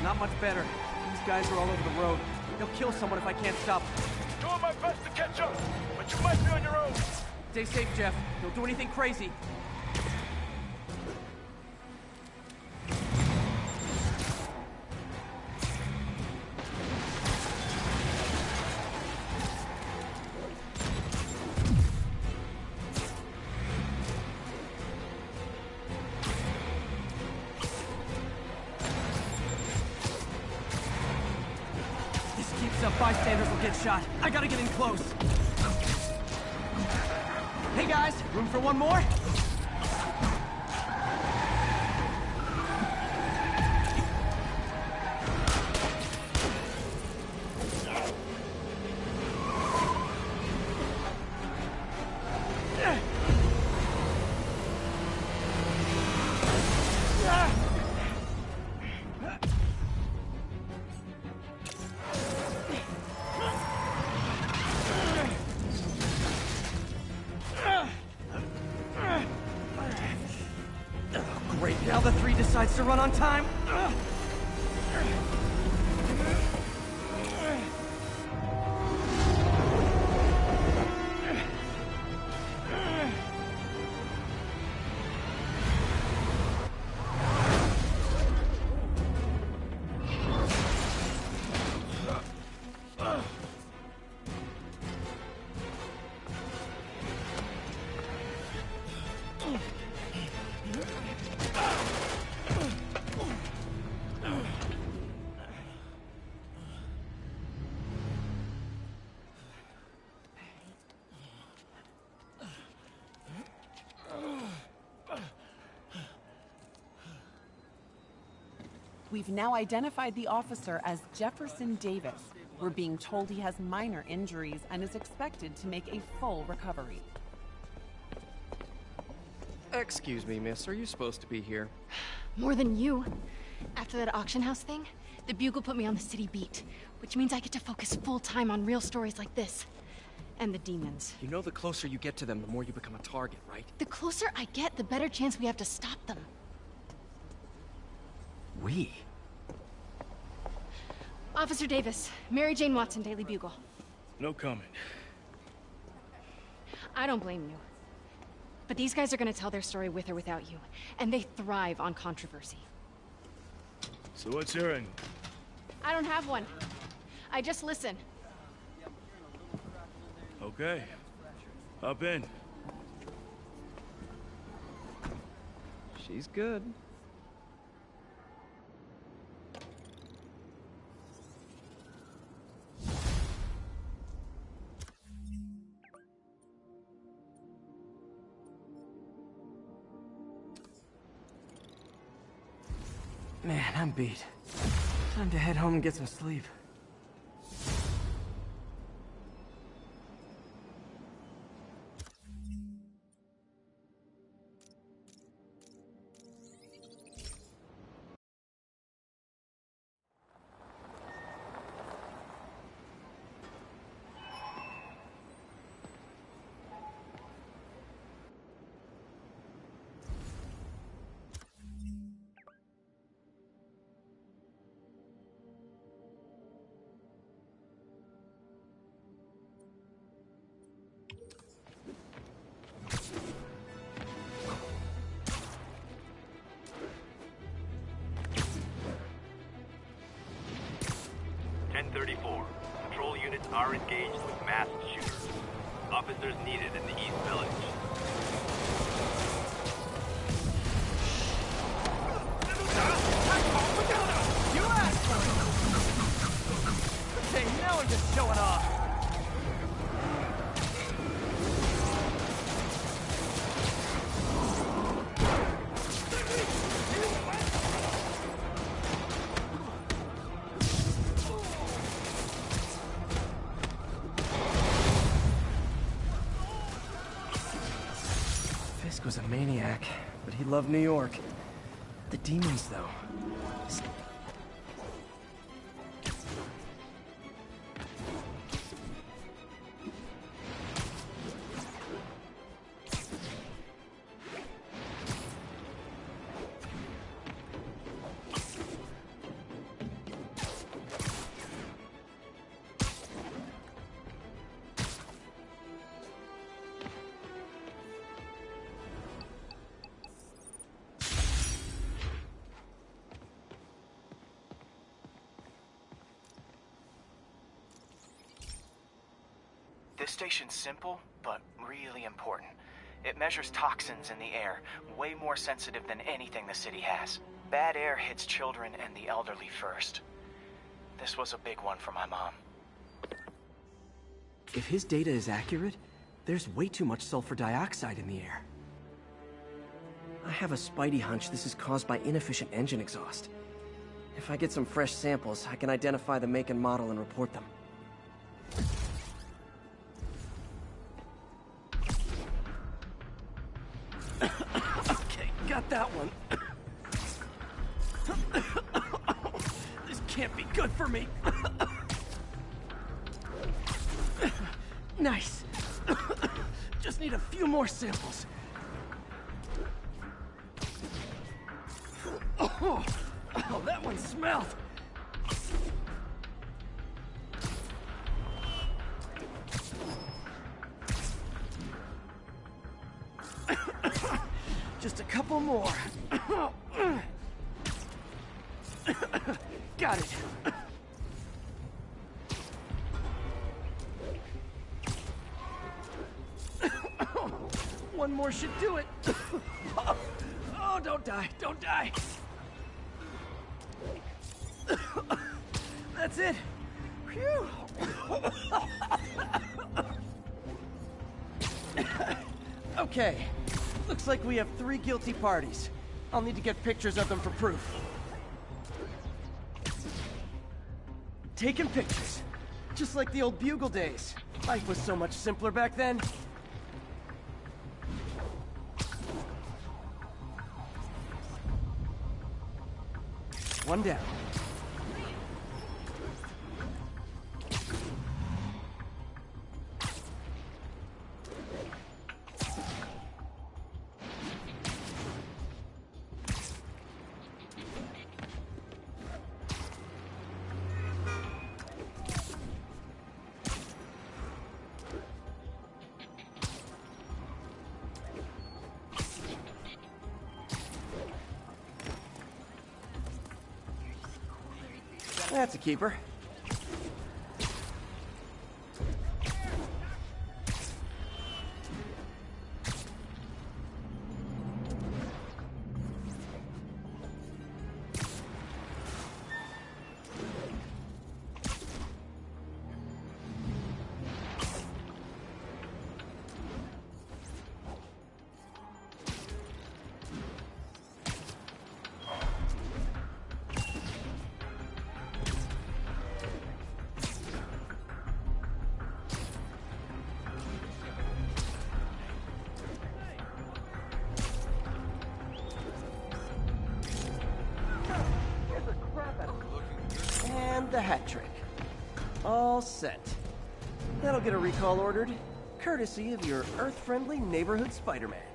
Not much better. These guys are all over the road. They'll kill someone if I can't stop them. Doing my best to catch up, but you might be on your own! Stay safe, Jeff. Don't do anything crazy. This keeps up, bystanders will get shot. I gotta get in close. Hey guys, room for one more? Great, now the 3 decides to run on time. We've now identified the officer as Jefferson Davis. We're being told he has minor injuries and is expected to make a full recovery. Excuse me, miss. Are you supposed to be here? More than you. After that auction house thing, the Bugle put me on the city beat, which means I get to focus full time on real stories like this. And the demons. You know the closer you get to them, the more you become a target, right? The closer I get, the better chance we have to stop them. We? Officer Davis, Mary Jane Watson, Daily Bugle. No comment. I don't blame you. But these guys are gonna tell their story with or without you, and they thrive on controversy. So what's your angle? I don't have one. I just listen. Okay. Hop in. She's good. Man, I'm beat. Time to head home and get some sleep. Patrol units are engaged with masked shooters. Officers needed in the East Village. You asked for it! Hey, now I'm just showing off. Fisk was a maniac, but he loved New York. The demons, though. This station's simple, but really important. It measures toxins in the air, way more sensitive than anything the city has. Bad air hits children and the elderly first. This was a big one for my mom. If his data is accurate, There's way too much sulfur dioxide in the air. I have a spidey hunch this is caused by inefficient engine exhaust. If I get some fresh samples, I can identify the make and model and report them. Okay, got that one. This can't be good for me. Nice. Just need a few more samples. Oh, that one smelled. Just a couple more. Got it. One more should do it. Oh, don't die, don't die. That's it. Phew. Okay. Looks like we have 3 guilty parties. I'll need to get pictures of them for proof. Taking pictures. Just like the old Bugle days. Life was so much simpler back then. One down. That's a keeper. And the hat trick. All set. That'll get a recall ordered, courtesy of your Earth-friendly neighborhood Spider-Man.